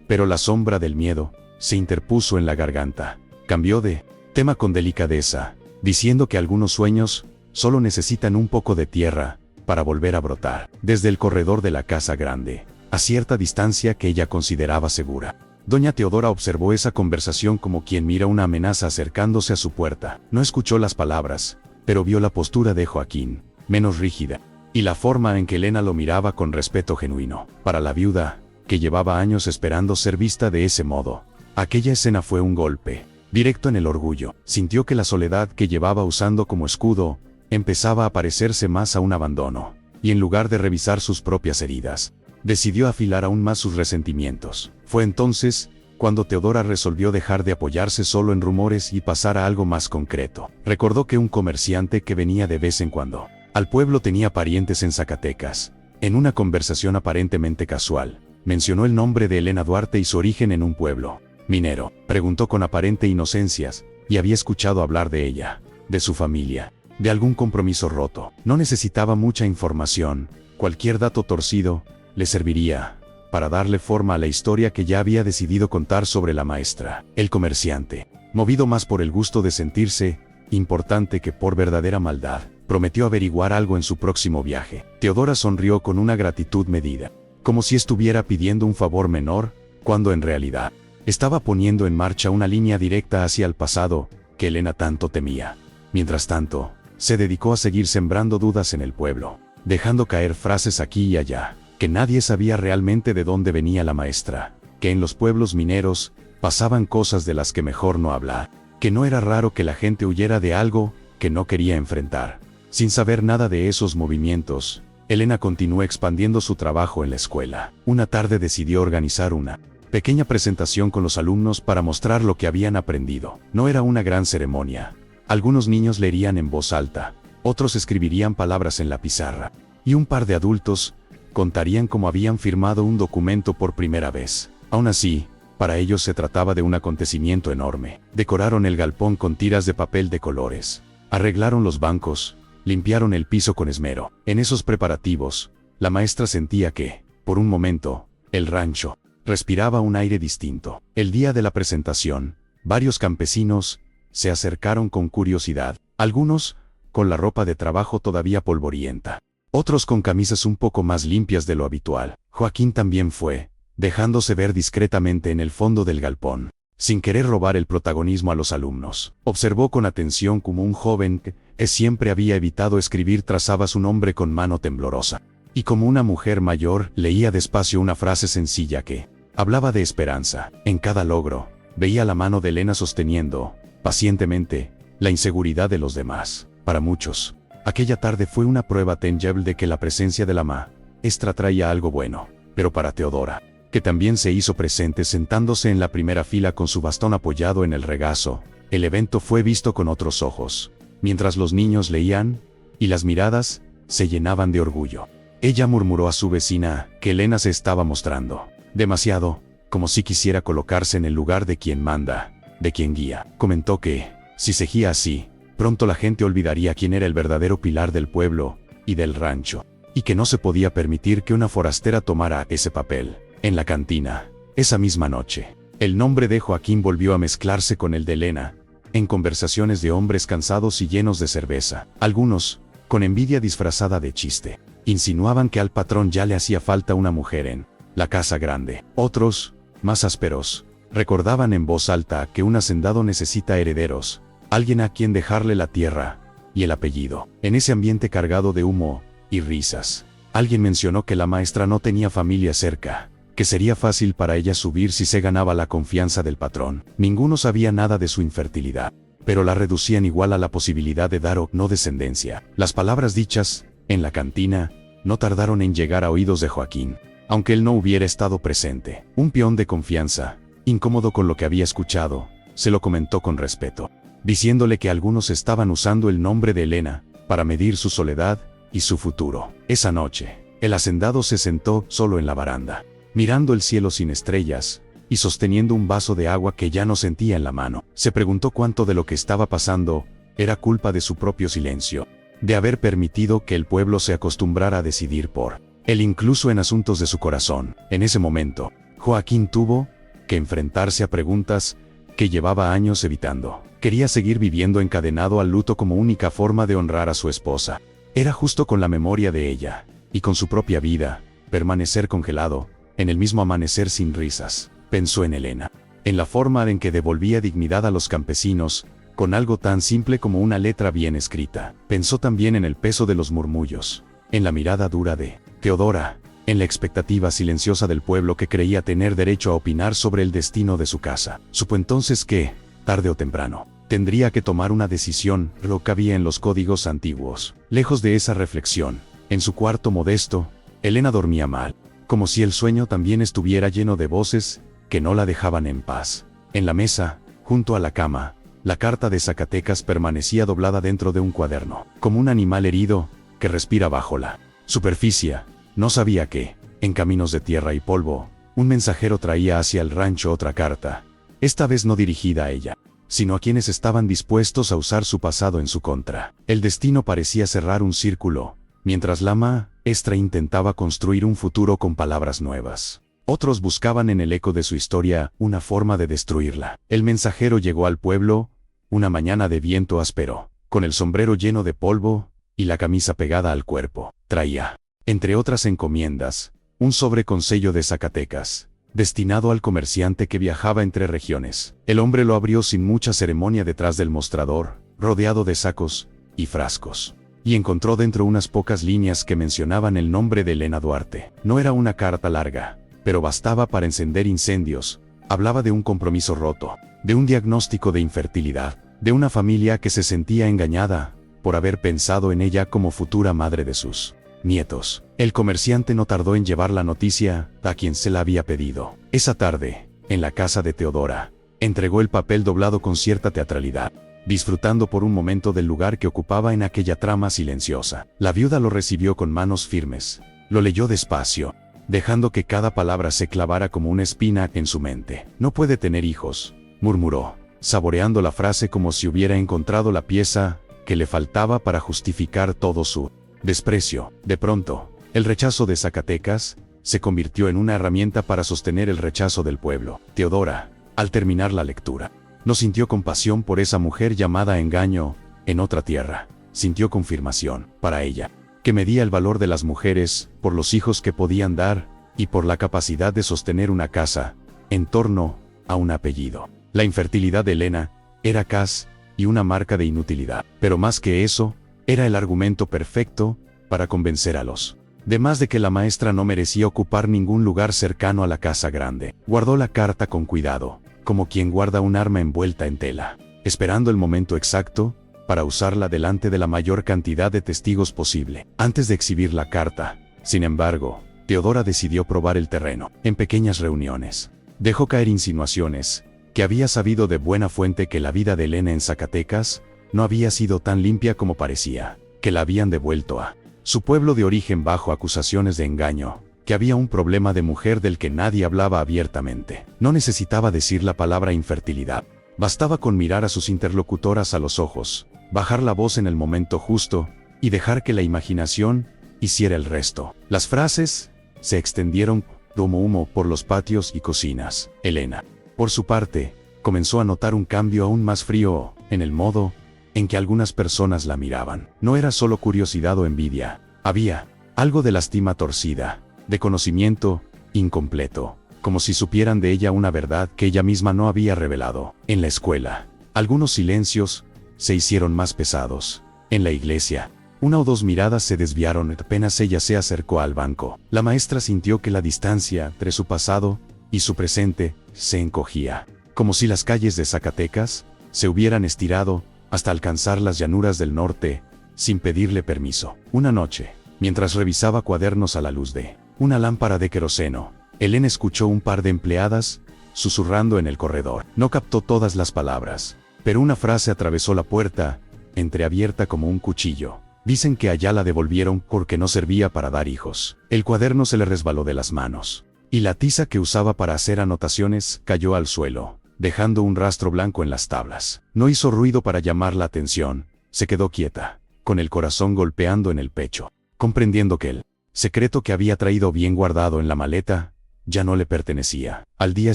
Pero la sombra del miedo se interpuso en la garganta. Cambió de tema con delicadeza, diciendo que algunos sueños solo necesitan un poco de tierra para volver a brotar. Desde el corredor de la casa grande, a cierta distancia que ella consideraba segura, doña Teodora observó esa conversación como quien mira una amenaza acercándose a su puerta. No escuchó las palabras, pero vio la postura de Joaquín, menos rígida, y la forma en que Elena lo miraba con respeto genuino. Para la viuda, que llevaba años esperando ser vista de ese modo, aquella escena fue un golpe directo en el orgullo. Sintió que la soledad que llevaba usando como escudo empezaba a parecerse más a un abandono, y en lugar de revisar sus propias heridas, decidió afilar aún más sus resentimientos. Fue entonces cuando Teodora resolvió dejar de apoyarse solo en rumores y pasar a algo más concreto. Recordó que un comerciante que venía de vez en cuando al pueblo tenía parientes en Zacatecas. En una conversación aparentemente casual, mencionó el nombre de Elena Duarte y su origen en un pueblo minero. Preguntó con aparente inocencia y había escuchado hablar de ella, de su familia, de algún compromiso roto. No necesitaba mucha información, cualquier dato torcido le serviría para darle forma a la historia que ya había decidido contar sobre la maestra. El comerciante, movido más por el gusto de sentirse importante que por verdadera maldad, prometió averiguar algo en su próximo viaje. Teodora sonrió con una gratitud medida, como si estuviera pidiendo un favor menor, cuando en realidad estaba poniendo en marcha una línea directa hacia el pasado que Elena tanto temía. Mientras tanto, se dedicó a seguir sembrando dudas en el pueblo, dejando caer frases aquí y allá, que nadie sabía realmente de dónde venía la maestra, que en los pueblos mineros pasaban cosas de las que mejor no hablar, que no era raro que la gente huyera de algo que no quería enfrentar. Sin saber nada de esos movimientos, Elena continuó expandiendo su trabajo en la escuela. Una tarde decidió organizar una pequeña presentación con los alumnos para mostrar lo que habían aprendido. No era una gran ceremonia. Algunos niños leerían en voz alta, otros escribirían palabras en la pizarra, y un par de adultos contarían cómo habían firmado un documento por primera vez. Aún así, para ellos se trataba de un acontecimiento enorme. Decoraron el galpón con tiras de papel de colores, arreglaron los bancos, limpiaron el piso con esmero. En esos preparativos, la maestra sentía que, por un momento, el rancho respiraba un aire distinto. El día de la presentación, varios campesinos se acercaron con curiosidad, algunos con la ropa de trabajo todavía polvorienta, otros con camisas un poco más limpias de lo habitual. Joaquín también fue, dejándose ver discretamente en el fondo del galpón, sin querer robar el protagonismo a los alumnos. Observó con atención cómo un joven que siempre había evitado escribir trazaba su nombre con mano temblorosa, y como una mujer mayor leía despacio una frase sencilla que hablaba de esperanza. En cada logro, veía la mano de Elena sosteniendo, pacientemente, la inseguridad de los demás. Para muchos, aquella tarde fue una prueba tangible de que la presencia de la maestra traía algo bueno. Pero para Teodora, que también se hizo presente sentándose en la primera fila con su bastón apoyado en el regazo, el evento fue visto con otros ojos. Mientras los niños leían, y las miradas se llenaban de orgullo, ella murmuró a su vecina que Elena se estaba mostrando demasiado, como si quisiera colocarse en el lugar de quien manda, de quien guía. Comentó que, si seguía así, pronto la gente olvidaría quién era el verdadero pilar del pueblo y del rancho, y que no se podía permitir que una forastera tomara ese papel. En la cantina, esa misma noche, el nombre de Joaquín volvió a mezclarse con el de Elena, en conversaciones de hombres cansados y llenos de cerveza. Algunos, con envidia disfrazada de chiste, insinuaban que al patrón ya le hacía falta una mujer en la casa grande. Otros, más ásperos, recordaban en voz alta que un hacendado necesita herederos, alguien a quien dejarle la tierra y el apellido. En ese ambiente cargado de humo y risas, alguien mencionó que la maestra no tenía familia cerca, que sería fácil para ella subir si se ganaba la confianza del patrón. Ninguno sabía nada de su infertilidad, pero la reducían igual a la posibilidad de dar o no descendencia. Las palabras dichas en la cantina no tardaron en llegar a oídos de Joaquín, aunque él no hubiera estado presente. Un peón de confianza, incómodo con lo que había escuchado, se lo comentó con respeto, diciéndole que algunos estaban usando el nombre de Elena para medir su soledad y su futuro. Esa noche, el hacendado se sentó solo en la baranda, mirando el cielo sin estrellas y sosteniendo un vaso de agua que ya no sentía en la mano. Se preguntó cuánto de lo que estaba pasando era culpa de su propio silencio, de haber permitido que el pueblo se acostumbrara a decidir por él incluso en asuntos de su corazón. En ese momento, Joaquín tuvo que enfrentarse a preguntas que llevaba años evitando. Quería seguir viviendo encadenado al luto como única forma de honrar a su esposa. Era justo con la memoria de ella, y con su propia vida, permanecer congelado, en el mismo amanecer sin risas. Pensó en Elena, en la forma en que devolvía dignidad a los campesinos, con algo tan simple como una letra bien escrita. Pensó también en el peso de los murmullos, en la mirada dura de Teodora, en la expectativa silenciosa del pueblo que creía tener derecho a opinar sobre el destino de su casa. Supo entonces que, tarde o temprano, tendría que tomar una decisión, lo que había en los códigos antiguos. Lejos de esa reflexión, en su cuarto modesto, Elena dormía mal, como si el sueño también estuviera lleno de voces que no la dejaban en paz. En la mesa, junto a la cama, la carta de Zacatecas permanecía doblada dentro de un cuaderno, como un animal herido que respira bajo la superficie. No sabía que, en caminos de tierra y polvo, un mensajero traía hacia el rancho otra carta, esta vez no dirigida a ella, sino a quienes estaban dispuestos a usar su pasado en su contra. El destino parecía cerrar un círculo, mientras la maestra intentaba construir un futuro con palabras nuevas. Otros buscaban en el eco de su historia una forma de destruirla. El mensajero llegó al pueblo, una mañana de viento áspero, con el sombrero lleno de polvo y la camisa pegada al cuerpo. Traía, entre otras encomiendas, un sobre con sello de Zacatecas, destinado al comerciante que viajaba entre regiones. El hombre lo abrió sin mucha ceremonia detrás del mostrador, rodeado de sacos y frascos, y encontró dentro unas pocas líneas que mencionaban el nombre de Elena Duarte. No era una carta larga, pero bastaba para encender incendios. Hablaba de un compromiso roto, de un diagnóstico de infertilidad, de una familia que se sentía engañada por haber pensado en ella como futura madre de sus nietos. El comerciante no tardó en llevar la noticia a quien se la había pedido. Esa tarde, en la casa de Teodora, entregó el papel doblado con cierta teatralidad, disfrutando por un momento del lugar que ocupaba en aquella trama silenciosa. La viuda lo recibió con manos firmes, lo leyó despacio, dejando que cada palabra se clavara como una espina en su mente. No puede tener hijos, murmuró, saboreando la frase como si hubiera encontrado la pieza que le faltaba para justificar todo su desprecio. De pronto, el rechazo de Zacatecas se convirtió en una herramienta para sostener el rechazo del pueblo. Teodora, al terminar la lectura, no sintió compasión por esa mujer llamada engaño en otra tierra. Sintió confirmación, para ella, que medía el valor de las mujeres por los hijos que podían dar y por la capacidad de sostener una casa en torno a un apellido. La infertilidad de Elena era casi una marca de inutilidad, pero más que eso, era el argumento perfecto para convencer a los demás de que la maestra no merecía ocupar ningún lugar cercano a la casa grande. Guardó la carta con cuidado, como quien guarda un arma envuelta en tela, esperando el momento exacto para usarla delante de la mayor cantidad de testigos posible. Antes de exhibir la carta, sin embargo, Teodora decidió probar el terreno. En pequeñas reuniones, dejó caer insinuaciones que había sabido de buena fuente que la vida de Elena en Zacatecas no había sido tan limpia como parecía, que la habían devuelto a su pueblo de origen bajo acusaciones de engaño, que había un problema de mujer del que nadie hablaba abiertamente. No necesitaba decir la palabra infertilidad, bastaba con mirar a sus interlocutoras a los ojos, bajar la voz en el momento justo, y dejar que la imaginación hiciera el resto. Las frases se extendieron como humo por los patios y cocinas. Elena, por su parte, comenzó a notar un cambio aún más frío en el modo en que algunas personas la miraban. No era solo curiosidad o envidia, había algo de lástima torcida, de conocimiento incompleto, como si supieran de ella una verdad que ella misma no había revelado. En la escuela, algunos silencios se hicieron más pesados. En la iglesia, una o dos miradas se desviaron apenas ella se acercó al banco. La maestra sintió que la distancia entre su pasado y su presente se encogía, como si las calles de Zacatecas se hubieran estirado hasta alcanzar las llanuras del norte, sin pedirle permiso. Una noche, mientras revisaba cuadernos a la luz de una lámpara de queroseno, Elena escuchó un par de empleadas susurrando en el corredor. No captó todas las palabras, pero una frase atravesó la puerta, entreabierta como un cuchillo. Dicen que allá la devolvieron porque no servía para dar hijos. El cuaderno se le resbaló de las manos, y la tiza que usaba para hacer anotaciones cayó al suelo, dejando un rastro blanco en las tablas. No hizo ruido para llamar la atención, se quedó quieta, con el corazón golpeando en el pecho, comprendiendo que el secreto que había traído bien guardado en la maleta, ya no le pertenecía. Al día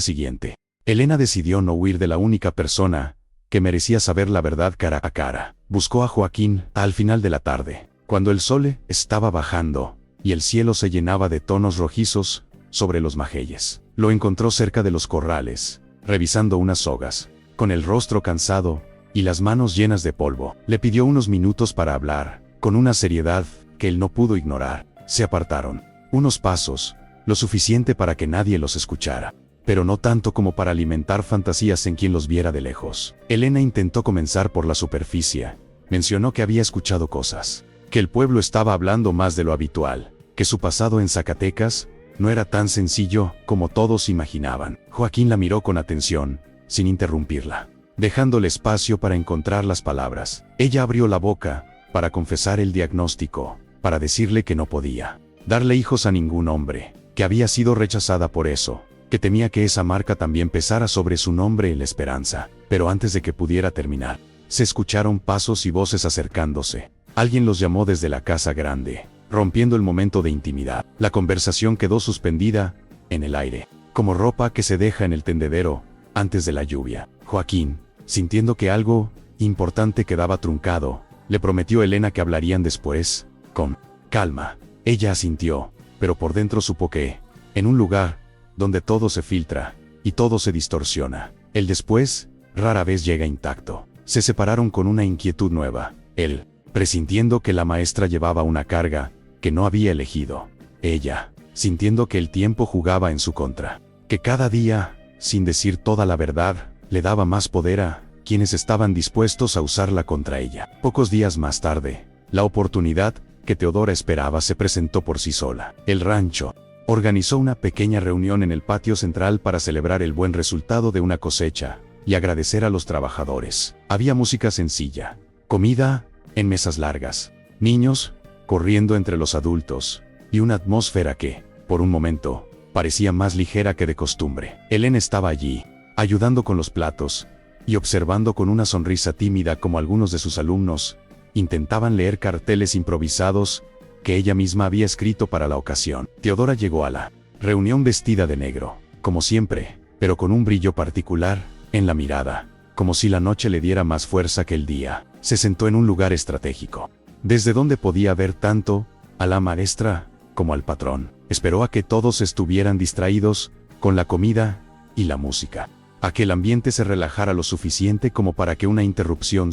siguiente, Elena decidió no huir de la única persona que merecía saber la verdad cara a cara. Buscó a Joaquín al final de la tarde, cuando el sol estaba bajando y el cielo se llenaba de tonos rojizos sobre los majeyes. Lo encontró cerca de los corrales, revisando unas sogas, con el rostro cansado y las manos llenas de polvo. Le pidió unos minutos para hablar, con una seriedad que él no pudo ignorar. Se apartaron unos pasos, lo suficiente para que nadie los escuchara, pero no tanto como para alimentar fantasías en quien los viera de lejos. Elena intentó comenzar por la superficie. Mencionó que había escuchado cosas, que el pueblo estaba hablando más de lo habitual, que su pasado en Zacatecas no era tan sencillo como todos imaginaban. Joaquín la miró con atención, sin interrumpirla, dejándole espacio para encontrar las palabras. Ella abrió la boca para confesar el diagnóstico, para decirle que no podía darle hijos a ningún hombre, que había sido rechazada por eso, que temía que esa marca también pesara sobre su nombre en la esperanza. Pero antes de que pudiera terminar, se escucharon pasos y voces acercándose. Alguien los llamó desde la casa grande, rompiendo el momento de intimidad. La conversación quedó suspendida en el aire, como ropa que se deja en el tendedero antes de la lluvia. Joaquín, sintiendo que algo importante quedaba truncado, le prometió a Elena que hablarían después, con calma. Ella asintió, pero por dentro supo que, en un lugar donde todo se filtra y todo se distorsiona, el después rara vez llega intacto. Se separaron con una inquietud nueva, él, presintiendo que la maestra llevaba una carga que no había elegido. Ella, sintiendo que el tiempo jugaba en su contra, que cada día, sin decir toda la verdad, le daba más poder a quienes estaban dispuestos a usarla contra ella. Pocos días más tarde, la oportunidad que Teodora esperaba se presentó por sí sola. El rancho organizó una pequeña reunión en el patio central para celebrar el buen resultado de una cosecha y agradecer a los trabajadores. Había música sencilla, comida en mesas largas, niños corriendo entre los adultos, y una atmósfera que, por un momento, parecía más ligera que de costumbre. Elena estaba allí, ayudando con los platos, y observando con una sonrisa tímida como algunos de sus alumnos intentaban leer carteles improvisados que ella misma había escrito para la ocasión. Teodora llegó a la reunión vestida de negro, como siempre, pero con un brillo particular en la mirada, como si la noche le diera más fuerza que el día. Se sentó en un lugar estratégico, desde donde podía ver tanto a la maestra como al patrón. Esperó a que todos estuvieran distraídos con la comida y la música, a que el ambiente se relajara lo suficiente como para que una interrupción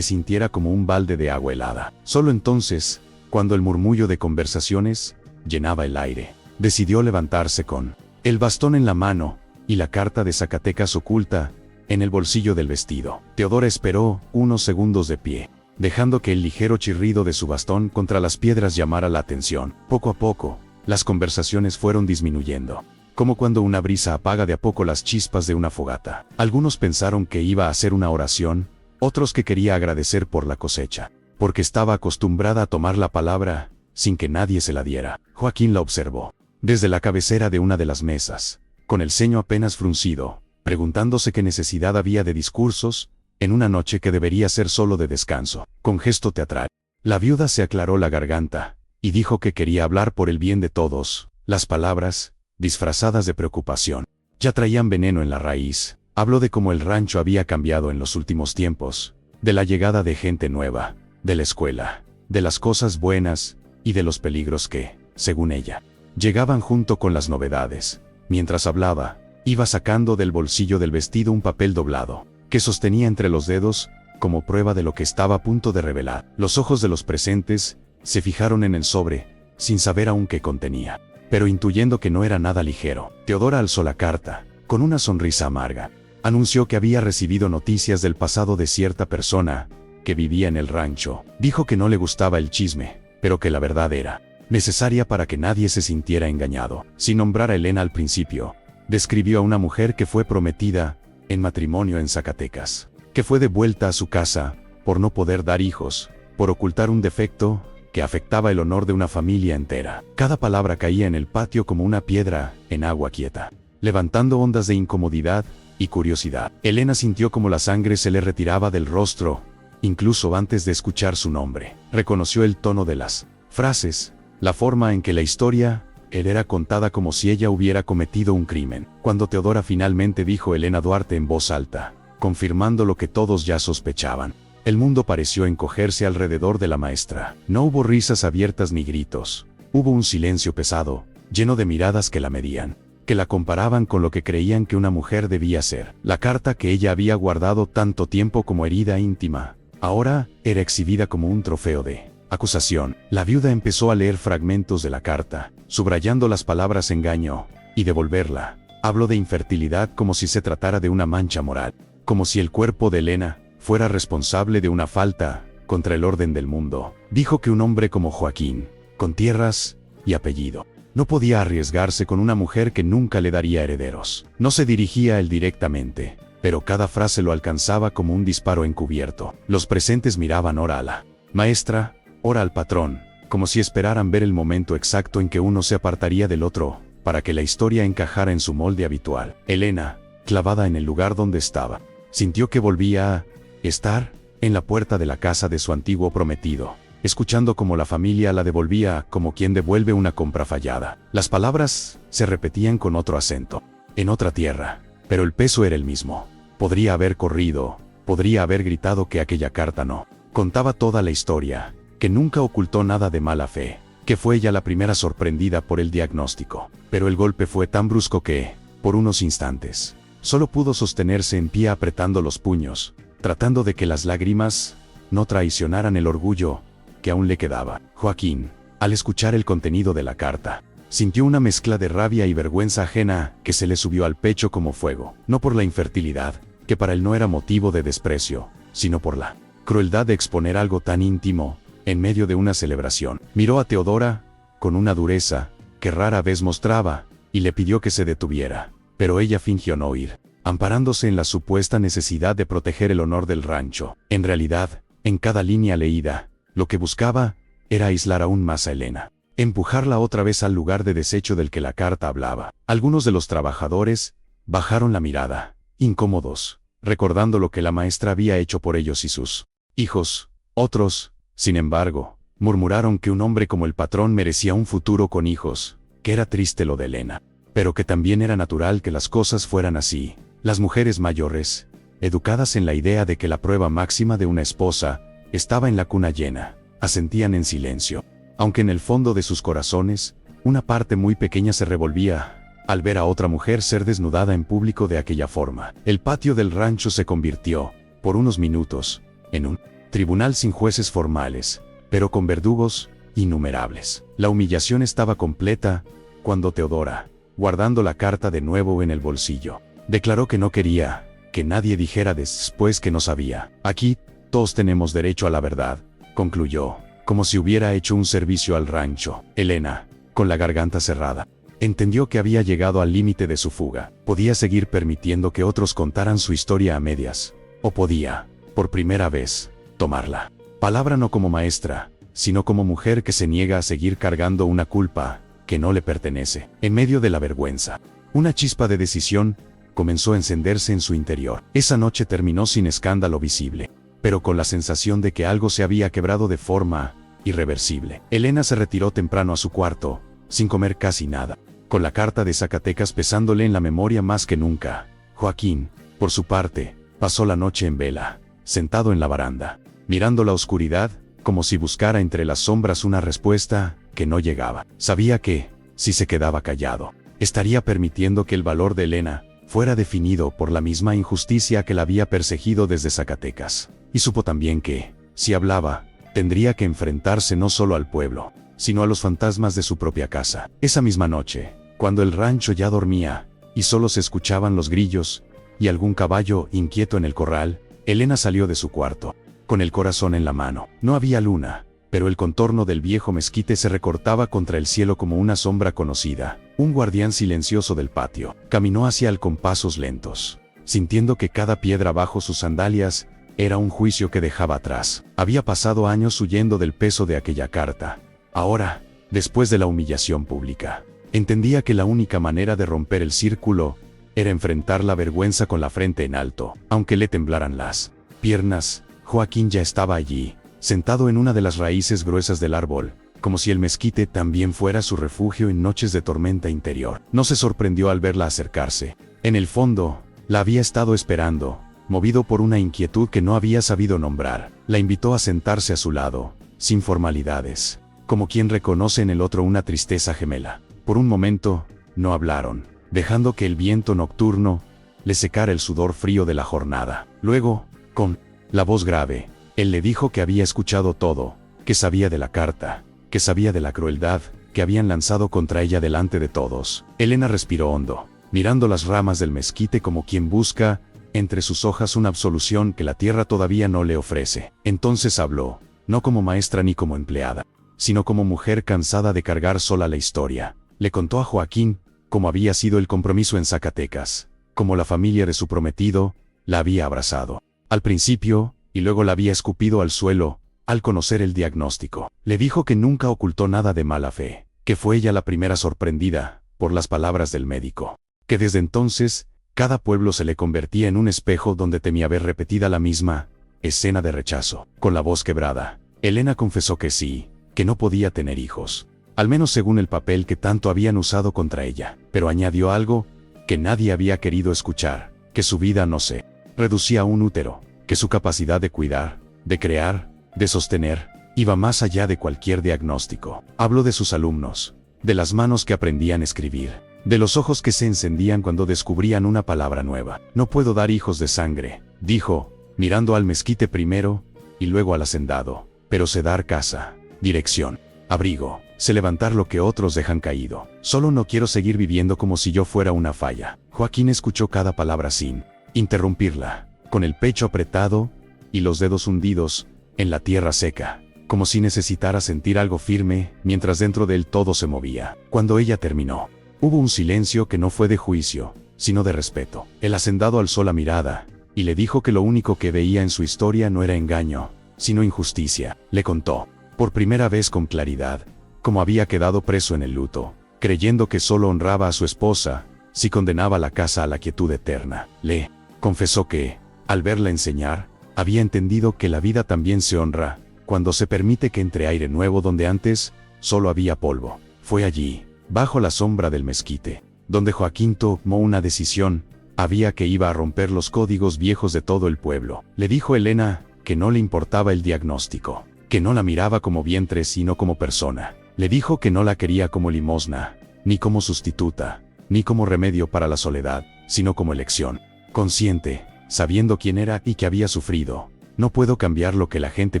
sintiera como un balde de agua helada. Solo entonces, cuando el murmullo de conversaciones llenaba el aire, decidió levantarse con el bastón en la mano y la carta de Zacatecas oculta en el bolsillo del vestido. Teodora esperó unos segundos de pie, dejando que el ligero chirrido de su bastón contra las piedras llamara la atención. Poco a poco, las conversaciones fueron disminuyendo, como cuando una brisa apaga de a poco las chispas de una fogata. Algunos pensaron que iba a hacer una oración, otros que quería agradecer por la cosecha, porque estaba acostumbrada a tomar la palabra sin que nadie se la diera. Joaquín la observó desde la cabecera de una de las mesas, con el ceño apenas fruncido, preguntándose qué necesidad había de discursos en una noche que debería ser solo de descanso. Con gesto teatral, la viuda se aclaró la garganta y dijo que quería hablar por el bien de todos. Las palabras, disfrazadas de preocupación, ya traían veneno en la raíz. Habló de cómo el rancho había cambiado en los últimos tiempos, de la llegada de gente nueva, de la escuela, de las cosas buenas y de los peligros que, según ella, llegaban junto con las novedades. Mientras hablaba, iba sacando del bolsillo del vestido un papel doblado, que sostenía entre los dedos, como prueba de lo que estaba a punto de revelar. Los ojos de los presentes se fijaron en el sobre, sin saber aún qué contenía, pero intuyendo que no era nada ligero. Teodora alzó la carta, con una sonrisa amarga. Anunció que había recibido noticias del pasado de cierta persona que vivía en el rancho. Dijo que no le gustaba el chisme, pero que la verdad era necesaria para que nadie se sintiera engañado. Sin nombrar a Elena al principio, describió a una mujer que fue prometida en matrimonio en Zacatecas, que fue devuelta a su casa por no poder dar hijos, por ocultar un defecto que afectaba el honor de una familia entera. Cada palabra caía en el patio como una piedra en agua quieta, levantando ondas de incomodidad y curiosidad. Elena sintió como la sangre se le retiraba del rostro, incluso antes de escuchar su nombre. Reconoció el tono de las frases, la forma en que la historia era contada como si ella hubiera cometido un crimen. Cuando Teodora finalmente dijo Elena Duarte en voz alta, confirmando lo que todos ya sospechaban, el mundo pareció encogerse alrededor de la maestra. No hubo risas abiertas ni gritos. Hubo un silencio pesado, lleno de miradas que la medían, que la comparaban con lo que creían que una mujer debía ser. La carta que ella había guardado tanto tiempo como herida íntima, ahora era exhibida como un trofeo de acusación. La viuda empezó a leer fragmentos de la carta, subrayando las palabras engaño y devolverla. Habló de infertilidad como si se tratara de una mancha moral, como si el cuerpo de Elena fuera responsable de una falta contra el orden del mundo. Dijo que un hombre como Joaquín, con tierras y apellido, no podía arriesgarse con una mujer que nunca le daría herederos. No se dirigía a él directamente, pero cada frase lo alcanzaba como un disparo encubierto. Los presentes miraban ora a la maestra, ora al patrón, como si esperaran ver el momento exacto en que uno se apartaría del otro, para que la historia encajara en su molde habitual. Elena, clavada en el lugar donde estaba, sintió que volvía a estar en la puerta de la casa de su antiguo prometido, escuchando cómo la familia la devolvía como quien devuelve una compra fallada. Las palabras se repetían con otro acento, en otra tierra, pero el peso era el mismo. Podría haber corrido, podría haber gritado que aquella carta no contaba toda la historia, que nunca ocultó nada de mala fe, que fue ella la primera sorprendida por el diagnóstico. Pero el golpe fue tan brusco que, por unos instantes, solo pudo sostenerse en pie apretando los puños, tratando de que las lágrimas no traicionaran el orgullo que aún le quedaba. Joaquín, al escuchar el contenido de la carta, sintió una mezcla de rabia y vergüenza ajena que se le subió al pecho como fuego, no por la infertilidad, que para él no era motivo de desprecio, sino por la crueldad de exponer algo tan íntimo en medio de una celebración. Miró a Teodora con una dureza que rara vez mostraba y le pidió que se detuviera, pero ella fingió no oír, amparándose en la supuesta necesidad de proteger el honor del rancho. En realidad, en cada línea leída, lo que buscaba era aislar aún más a Elena, empujarla otra vez al lugar de desecho del que la carta hablaba. Algunos de los trabajadores bajaron la mirada, incómodos, recordando lo que la maestra había hecho por ellos y sus hijos. Otros, sin embargo, murmuraron que un hombre como el patrón merecía un futuro con hijos, que era triste lo de Elena, pero que también era natural que las cosas fueran así. Las mujeres mayores, educadas en la idea de que la prueba máxima de una esposa estaba en la cuna llena, asentían en silencio, aunque en el fondo de sus corazones, una parte muy pequeña se revolvía al ver a otra mujer ser desnudada en público de aquella forma. El patio del rancho se convirtió, por unos minutos, en un tribunal sin jueces formales, pero con verdugos innumerables. La humillación estaba completa cuando Teodora, guardando la carta de nuevo en el bolsillo, declaró que no quería que nadie dijera después que no sabía. Aquí, todos tenemos derecho a la verdad, concluyó, como si hubiera hecho un servicio al rancho. Elena, con la garganta cerrada, entendió que había llegado al límite de su fuga. Podía seguir permitiendo que otros contaran su historia a medias, o podía, por primera vez, tomarla palabra no como maestra, sino como mujer que se niega a seguir cargando una culpa que no le pertenece. En medio de la vergüenza, una chispa de decisión comenzó a encenderse en su interior. Esa noche terminó sin escándalo visible, pero con la sensación de que algo se había quebrado de forma irreversible. Elena se retiró temprano a su cuarto, sin comer casi nada, con la carta de Zacatecas pesándole en la memoria más que nunca. Joaquín, por su parte, pasó la noche en vela, sentado en la baranda, mirando la oscuridad, como si buscara entre las sombras una respuesta que no llegaba. Sabía que, si se quedaba callado, estaría permitiendo que el valor de Elena fuera definido por la misma injusticia que la había perseguido desde Zacatecas. Y supo también que, si hablaba, tendría que enfrentarse no solo al pueblo, sino a los fantasmas de su propia casa. Esa misma noche, cuando el rancho ya dormía, y solo se escuchaban los grillos y algún caballo inquieto en el corral, Elena salió de su cuarto, con el corazón en la mano. No había luna, pero el contorno del viejo mezquite se recortaba contra el cielo como una sombra conocida. Un guardián silencioso del patio caminó hacia él con pasos lentos, sintiendo que cada piedra bajo sus sandalias era un juicio que dejaba atrás. Había pasado años huyendo del peso de aquella carta. Ahora, después de la humillación pública, entendía que la única manera de romper el círculo era enfrentar la vergüenza con la frente en alto. Aunque le temblaran las piernas, Joaquín ya estaba allí, sentado en una de las raíces gruesas del árbol, como si el mezquite también fuera su refugio en noches de tormenta interior. No se sorprendió al verla acercarse. En el fondo, la había estado esperando, movido por una inquietud que no había sabido nombrar. La invitó a sentarse a su lado, sin formalidades, como quien reconoce en el otro una tristeza gemela. Por un momento, no hablaron, dejando que el viento nocturno le secara el sudor frío de la jornada. Luego, con la voz grave, él le dijo que había escuchado todo, que sabía de la carta, que sabía de la crueldad que habían lanzado contra ella delante de todos. Elena respiró hondo, mirando las ramas del mezquite como quien busca, entre sus hojas, una absolución que la tierra todavía no le ofrece. Entonces habló, no como maestra ni como empleada, sino como mujer cansada de cargar sola la historia. Le contó a Joaquín cómo había sido el compromiso en Zacatecas, cómo la familia de su prometido la había abrazado al principio, y luego la había escupido al suelo, al conocer el diagnóstico. Le dijo que nunca ocultó nada de mala fe, que fue ella la primera sorprendida por las palabras del médico, que desde entonces, cada pueblo se le convertía en un espejo donde temía ver repetida la misma escena de rechazo. Con la voz quebrada, Elena confesó que sí, que no podía tener hijos, al menos según el papel que tanto habían usado contra ella, pero añadió algo que nadie había querido escuchar, que su vida no se reducía a un útero, que su capacidad de cuidar, de crear, de sostener, iba más allá de cualquier diagnóstico. Habló de sus alumnos, de las manos que aprendían a escribir, de los ojos que se encendían cuando descubrían una palabra nueva. No puedo dar hijos de sangre, dijo, mirando al mezquite primero, y luego al hacendado, pero sé dar casa, dirección, abrigo, sé levantar lo que otros dejan caído. Solo no quiero seguir viviendo como si yo fuera una falla. Joaquín escuchó cada palabra sin interrumpirla, con el pecho apretado y los dedos hundidos en la tierra seca, como si necesitara sentir algo firme, mientras dentro de él todo se movía. Cuando ella terminó, hubo un silencio que no fue de juicio, sino de respeto. El hacendado alzó la mirada y le dijo que lo único que veía en su historia no era engaño, sino injusticia. Le contó, por primera vez con claridad, cómo había quedado preso en el luto, creyendo que solo honraba a su esposa si condenaba la casa a la quietud eterna. Le confesó que, al verla enseñar, había entendido que la vida también se honra cuando se permite que entre aire nuevo donde antes solo había polvo. Fue allí, bajo la sombra del mezquite, donde Joaquín tomó una decisión. Había que iba a romper los códigos viejos de todo el pueblo. Le dijo Elena que no le importaba el diagnóstico, que no la miraba como vientre sino como persona. Le dijo que no la quería como limosna, ni como sustituta, ni como remedio para la soledad, sino como elección. Consciente, sabiendo quién era y que había sufrido. No puedo cambiar lo que la gente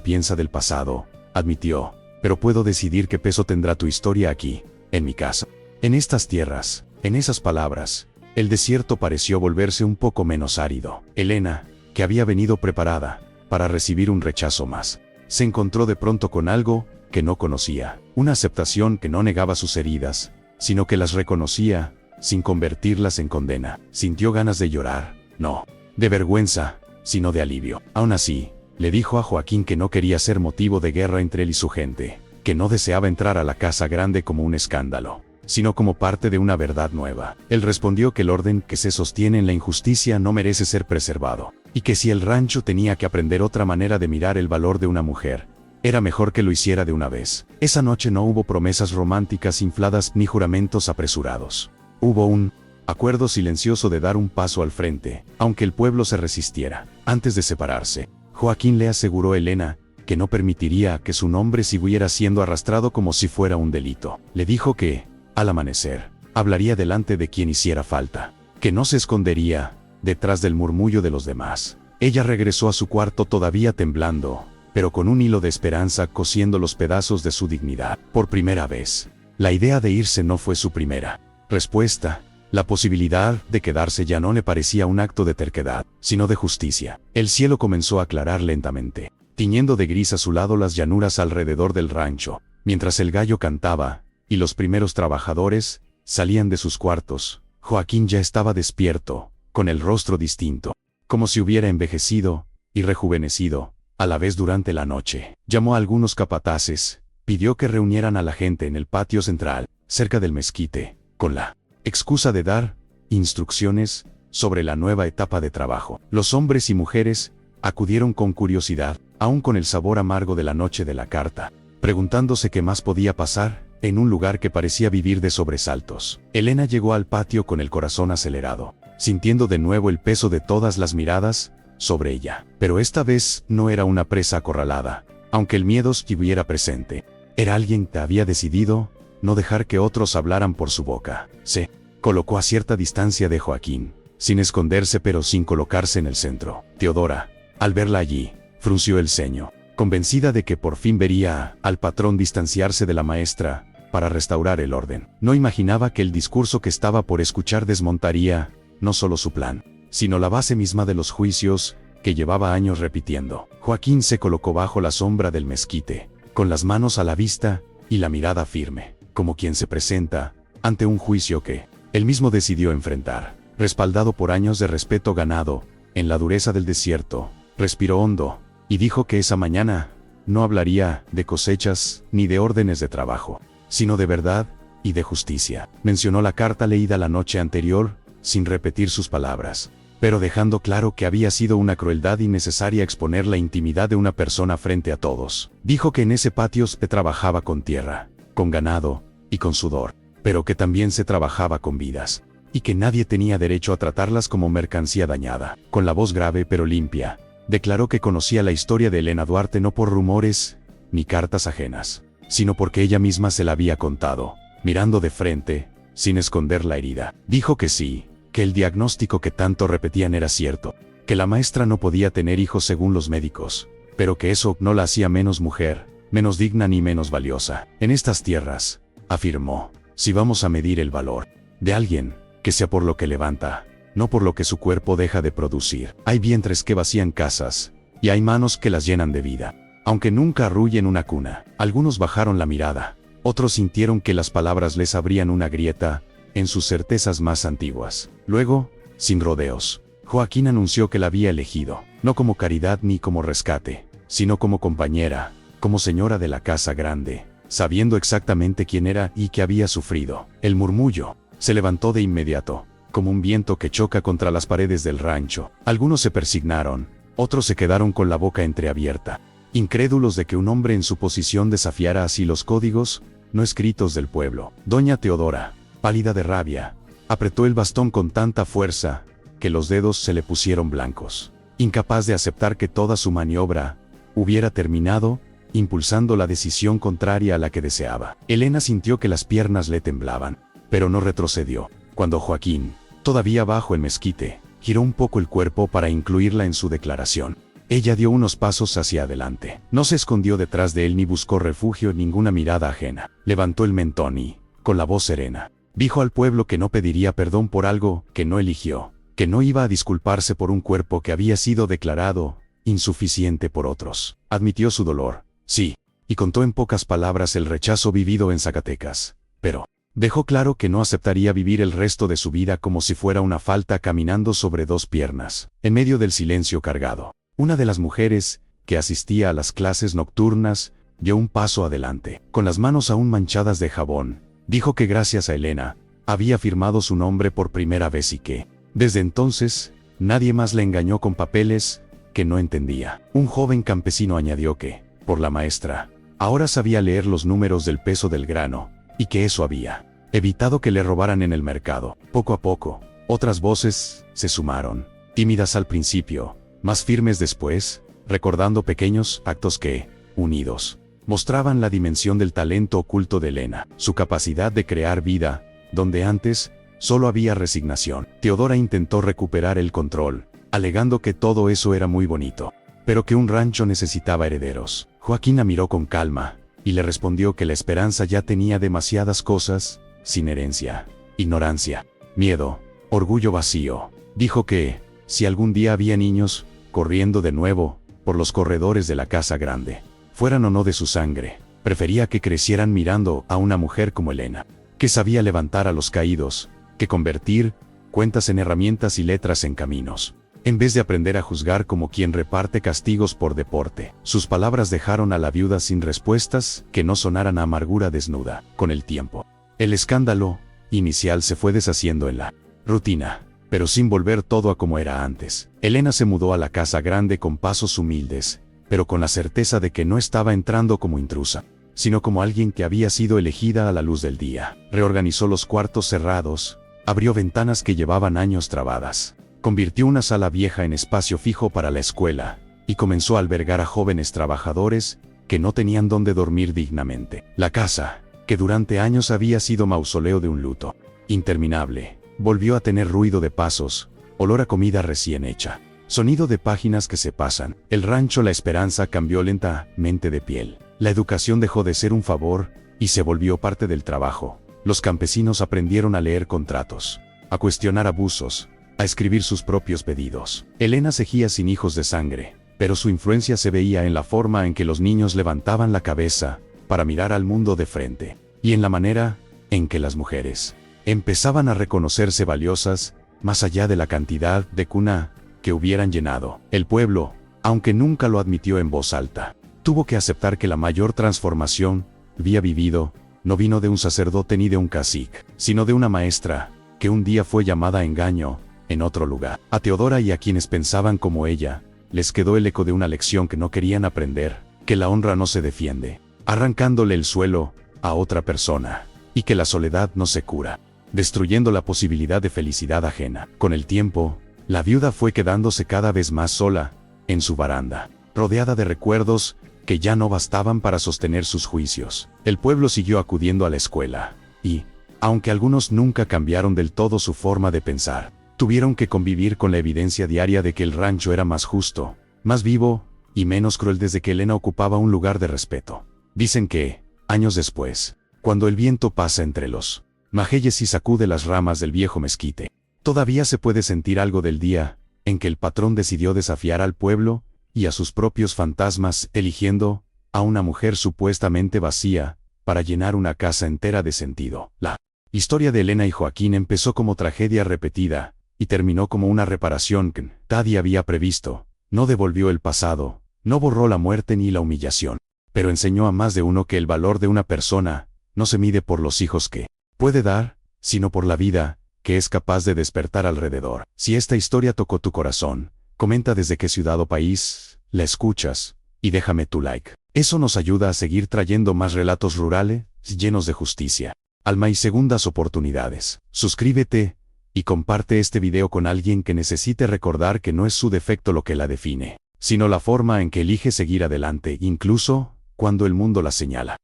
piensa del pasado, admitió, pero puedo decidir qué peso tendrá tu historia aquí, en mi casa, en estas tierras. En esas palabras, el desierto pareció volverse un poco menos árido. Elena, que había venido preparada para recibir un rechazo más, se encontró de pronto con algo que no conocía, una aceptación que no negaba sus heridas, sino que las reconocía, sin convertirlas en condena. Sintió ganas de llorar, no de vergüenza, sino de alivio. Aún así, le dijo a Joaquín que no quería ser motivo de guerra entre él y su gente, que no deseaba entrar a la casa grande como un escándalo, sino como parte de una verdad nueva. Él respondió que el orden que se sostiene en la injusticia no merece ser preservado, y que si el rancho tenía que aprender otra manera de mirar el valor de una mujer, era mejor que lo hiciera de una vez. Esa noche no hubo promesas románticas infladas ni juramentos apresurados. Hubo un acuerdo silencioso de dar un paso al frente, aunque el pueblo se resistiera. Antes de separarse, Joaquín le aseguró a Elena que no permitiría que su nombre siguiera siendo arrastrado como si fuera un delito. Le dijo que, al amanecer, hablaría delante de quien hiciera falta, que no se escondería detrás del murmullo de los demás. Ella regresó a su cuarto todavía temblando, pero con un hilo de esperanza cosiendo los pedazos de su dignidad. Por primera vez, la idea de irse no fue su primera respuesta. La posibilidad de quedarse ya no le parecía un acto de terquedad, sino de justicia. El cielo comenzó a aclarar lentamente, tiñendo de gris a su lado las llanuras alrededor del rancho, mientras el gallo cantaba, y los primeros trabajadores salían de sus cuartos. Joaquín ya estaba despierto, con el rostro distinto, como si hubiera envejecido y rejuvenecido a la vez durante la noche. Llamó a algunos capataces, pidió que reunieran a la gente en el patio central, cerca del mezquite, con la excusa de dar instrucciones sobre la nueva etapa de trabajo. Los hombres y mujeres acudieron con curiosidad, aún con el sabor amargo de la noche de la carta, preguntándose qué más podía pasar en un lugar que parecía vivir de sobresaltos. Elena llegó al patio con el corazón acelerado, sintiendo de nuevo el peso de todas las miradas sobre ella. Pero esta vez no era una presa acorralada, aunque el miedo estuviera presente. Era alguien que había decidido no dejar que otros hablaran por su boca. Se colocó a cierta distancia de Joaquín, sin esconderse pero sin colocarse en el centro. Teodora, al verla allí, frunció el ceño, convencida de que por fin vería al patrón distanciarse de la maestra para restaurar el orden. No imaginaba que el discurso que estaba por escuchar desmontaría no solo su plan, sino la base misma de los juicios que llevaba años repitiendo. Joaquín se colocó bajo la sombra del mezquite, con las manos a la vista y la mirada firme, como quien se presenta ante un juicio que él mismo decidió enfrentar. Respaldado por años de respeto ganado en la dureza del desierto, respiró hondo y dijo que esa mañana no hablaría de cosechas ni de órdenes de trabajo, sino de verdad y de justicia. Mencionó la carta leída la noche anterior, sin repetir sus palabras, pero dejando claro que había sido una crueldad innecesaria exponer la intimidad de una persona frente a todos. Dijo que en ese patio se trabajaba con tierra, con ganado y con sudor, pero que también se trabajaba con vidas, y que nadie tenía derecho a tratarlas como mercancía dañada. Con la voz grave pero limpia, declaró que conocía la historia de Elena Duarte no por rumores ni cartas ajenas, sino porque ella misma se la había contado, mirando de frente, sin esconder la herida. Dijo que sí, que el diagnóstico que tanto repetían era cierto, que la maestra no podía tener hijos según los médicos, pero que eso no la hacía menos mujer, menos digna ni menos valiosa. En estas tierras, afirmó, si vamos a medir el valor de alguien, que sea por lo que levanta, no por lo que su cuerpo deja de producir. Hay vientres que vacían casas, y hay manos que las llenan de vida, aunque nunca arrullen una cuna. Algunos bajaron la mirada, otros sintieron que las palabras les abrían una grieta en sus certezas más antiguas. Luego, sin rodeos, Joaquín anunció que la había elegido, no como caridad ni como rescate, sino como compañera, como señora de la casa grande, sabiendo exactamente quién era y qué había sufrido. El murmullo se levantó de inmediato, como un viento que choca contra las paredes del rancho. Algunos se persignaron, otros se quedaron con la boca entreabierta, incrédulos de que un hombre en su posición desafiara así los códigos no escritos del pueblo. Doña Teodora, pálida de rabia, apretó el bastón con tanta fuerza que los dedos se le pusieron blancos, incapaz de aceptar que toda su maniobra hubiera terminado impulsando la decisión contraria a la que deseaba. Elena sintió que las piernas le temblaban, pero no retrocedió. Cuando Joaquín, todavía bajo el mezquite, giró un poco el cuerpo para incluirla en su declaración, ella dio unos pasos hacia adelante. No se escondió detrás de él ni buscó refugio en ninguna mirada ajena. Levantó el mentón y, con la voz serena, dijo al pueblo que no pediría perdón por algo que no eligió, que no iba a disculparse por un cuerpo que había sido declarado insuficiente por otros. Admitió su dolor, sí, y contó en pocas palabras el rechazo vivido en Zacatecas, pero dejó claro que no aceptaría vivir el resto de su vida como si fuera una falta caminando sobre dos piernas. En medio del silencio cargado, una de las mujeres, que asistía a las clases nocturnas, dio un paso adelante. Con las manos aún manchadas de jabón, dijo que gracias a Elena, había firmado su nombre por primera vez y que, desde entonces, nadie más le engañó con papeles que no entendía. Un joven campesino añadió que, por la maestra, ahora sabía leer los números del peso del grano, y que eso había evitado que le robaran en el mercado. Poco a poco, otras voces se sumaron, tímidas al principio, más firmes después, recordando pequeños actos que, unidos, mostraban la dimensión del talento oculto de Elena, su capacidad de crear vida, donde antes solo había resignación. Teodora intentó recuperar el control, alegando que todo eso era muy bonito, pero que un rancho necesitaba herederos. Joaquín la miró con calma, y le respondió que la esperanza ya tenía demasiadas cosas, sin herencia, ignorancia, miedo, orgullo vacío. Dijo que, si algún día había niños, corriendo de nuevo, por los corredores de la casa grande, fueran o no de su sangre, prefería que crecieran mirando a una mujer como Elena, que sabía levantar a los caídos, que convertir cuentas en herramientas y letras en caminos, en vez de aprender a juzgar como quien reparte castigos por deporte. Sus palabras dejaron a la viuda sin respuestas que no sonaran a amargura desnuda. Con el tiempo, el escándalo inicial se fue deshaciendo en la rutina, pero sin volver todo a como era antes. Elena se mudó a la casa grande con pasos humildes, pero con la certeza de que no estaba entrando como intrusa. sino como alguien que había sido elegida a la luz del día. Reorganizó los cuartos cerrados, abrió ventanas que llevaban años trabadas, convirtió una sala vieja en espacio fijo para la escuela, y comenzó a albergar a jóvenes trabajadores que no tenían dónde dormir dignamente. La casa, que durante años había sido mausoleo de un luto interminable, volvió a tener ruido de pasos, olor a comida recién hecha, sonido de páginas que se pasan. El rancho La Esperanza cambió lentamente de piel. La educación dejó de ser un favor y se volvió parte del trabajo. Los campesinos aprendieron a leer contratos, a cuestionar abusos, a escribir sus propios pedidos. Elena seguía sin hijos de sangre, pero su influencia se veía en la forma en que los niños levantaban la cabeza para mirar al mundo de frente, y en la manera en que las mujeres empezaban a reconocerse valiosas, más allá de la cantidad de cuna que hubieran llenado. El pueblo, aunque nunca lo admitió en voz alta, tuvo que aceptar que la mayor transformación había vivido no vino de un sacerdote ni de un cacique, sino de una maestra, que un día fue llamada a engaño, en otro lugar. A Teodora y a quienes pensaban como ella, les quedó el eco de una lección que no querían aprender, que la honra no se defiende, arrancándole el suelo a otra persona, y que la soledad no se cura, destruyendo la posibilidad de felicidad ajena. Con el tiempo, la viuda fue quedándose cada vez más sola, en su baranda, rodeada de recuerdos que ya no bastaban para sostener sus juicios. El pueblo siguió acudiendo a la escuela, y, aunque algunos nunca cambiaron del todo su forma de pensar, tuvieron que convivir con la evidencia diaria de que el rancho era más justo, más vivo, y menos cruel desde que Elena ocupaba un lugar de respeto. Dicen que, años después, cuando el viento pasa entre los majeyes y sacude las ramas del viejo mezquite, todavía se puede sentir algo del día en que el patrón decidió desafiar al pueblo y a sus propios fantasmas, eligiendo a una mujer supuestamente vacía para llenar una casa entera de sentido. La historia de Elena y Joaquín empezó como tragedia repetida y terminó como una reparación que nadie había previsto. No devolvió el pasado, no borró la muerte ni la humillación, pero enseñó a más de uno que el valor de una persona no se mide por los hijos que puede dar, sino por la vida que es capaz de despertar alrededor. Si esta historia tocó tu corazón, comenta desde qué ciudad o país la escuchas, y déjame tu like. Eso nos ayuda a seguir trayendo más relatos rurales llenos de justicia, alma y segundas oportunidades. Suscríbete y comparte este video con alguien que necesite recordar que no es su defecto lo que la define, sino la forma en que elige seguir adelante, incluso cuando el mundo la señala.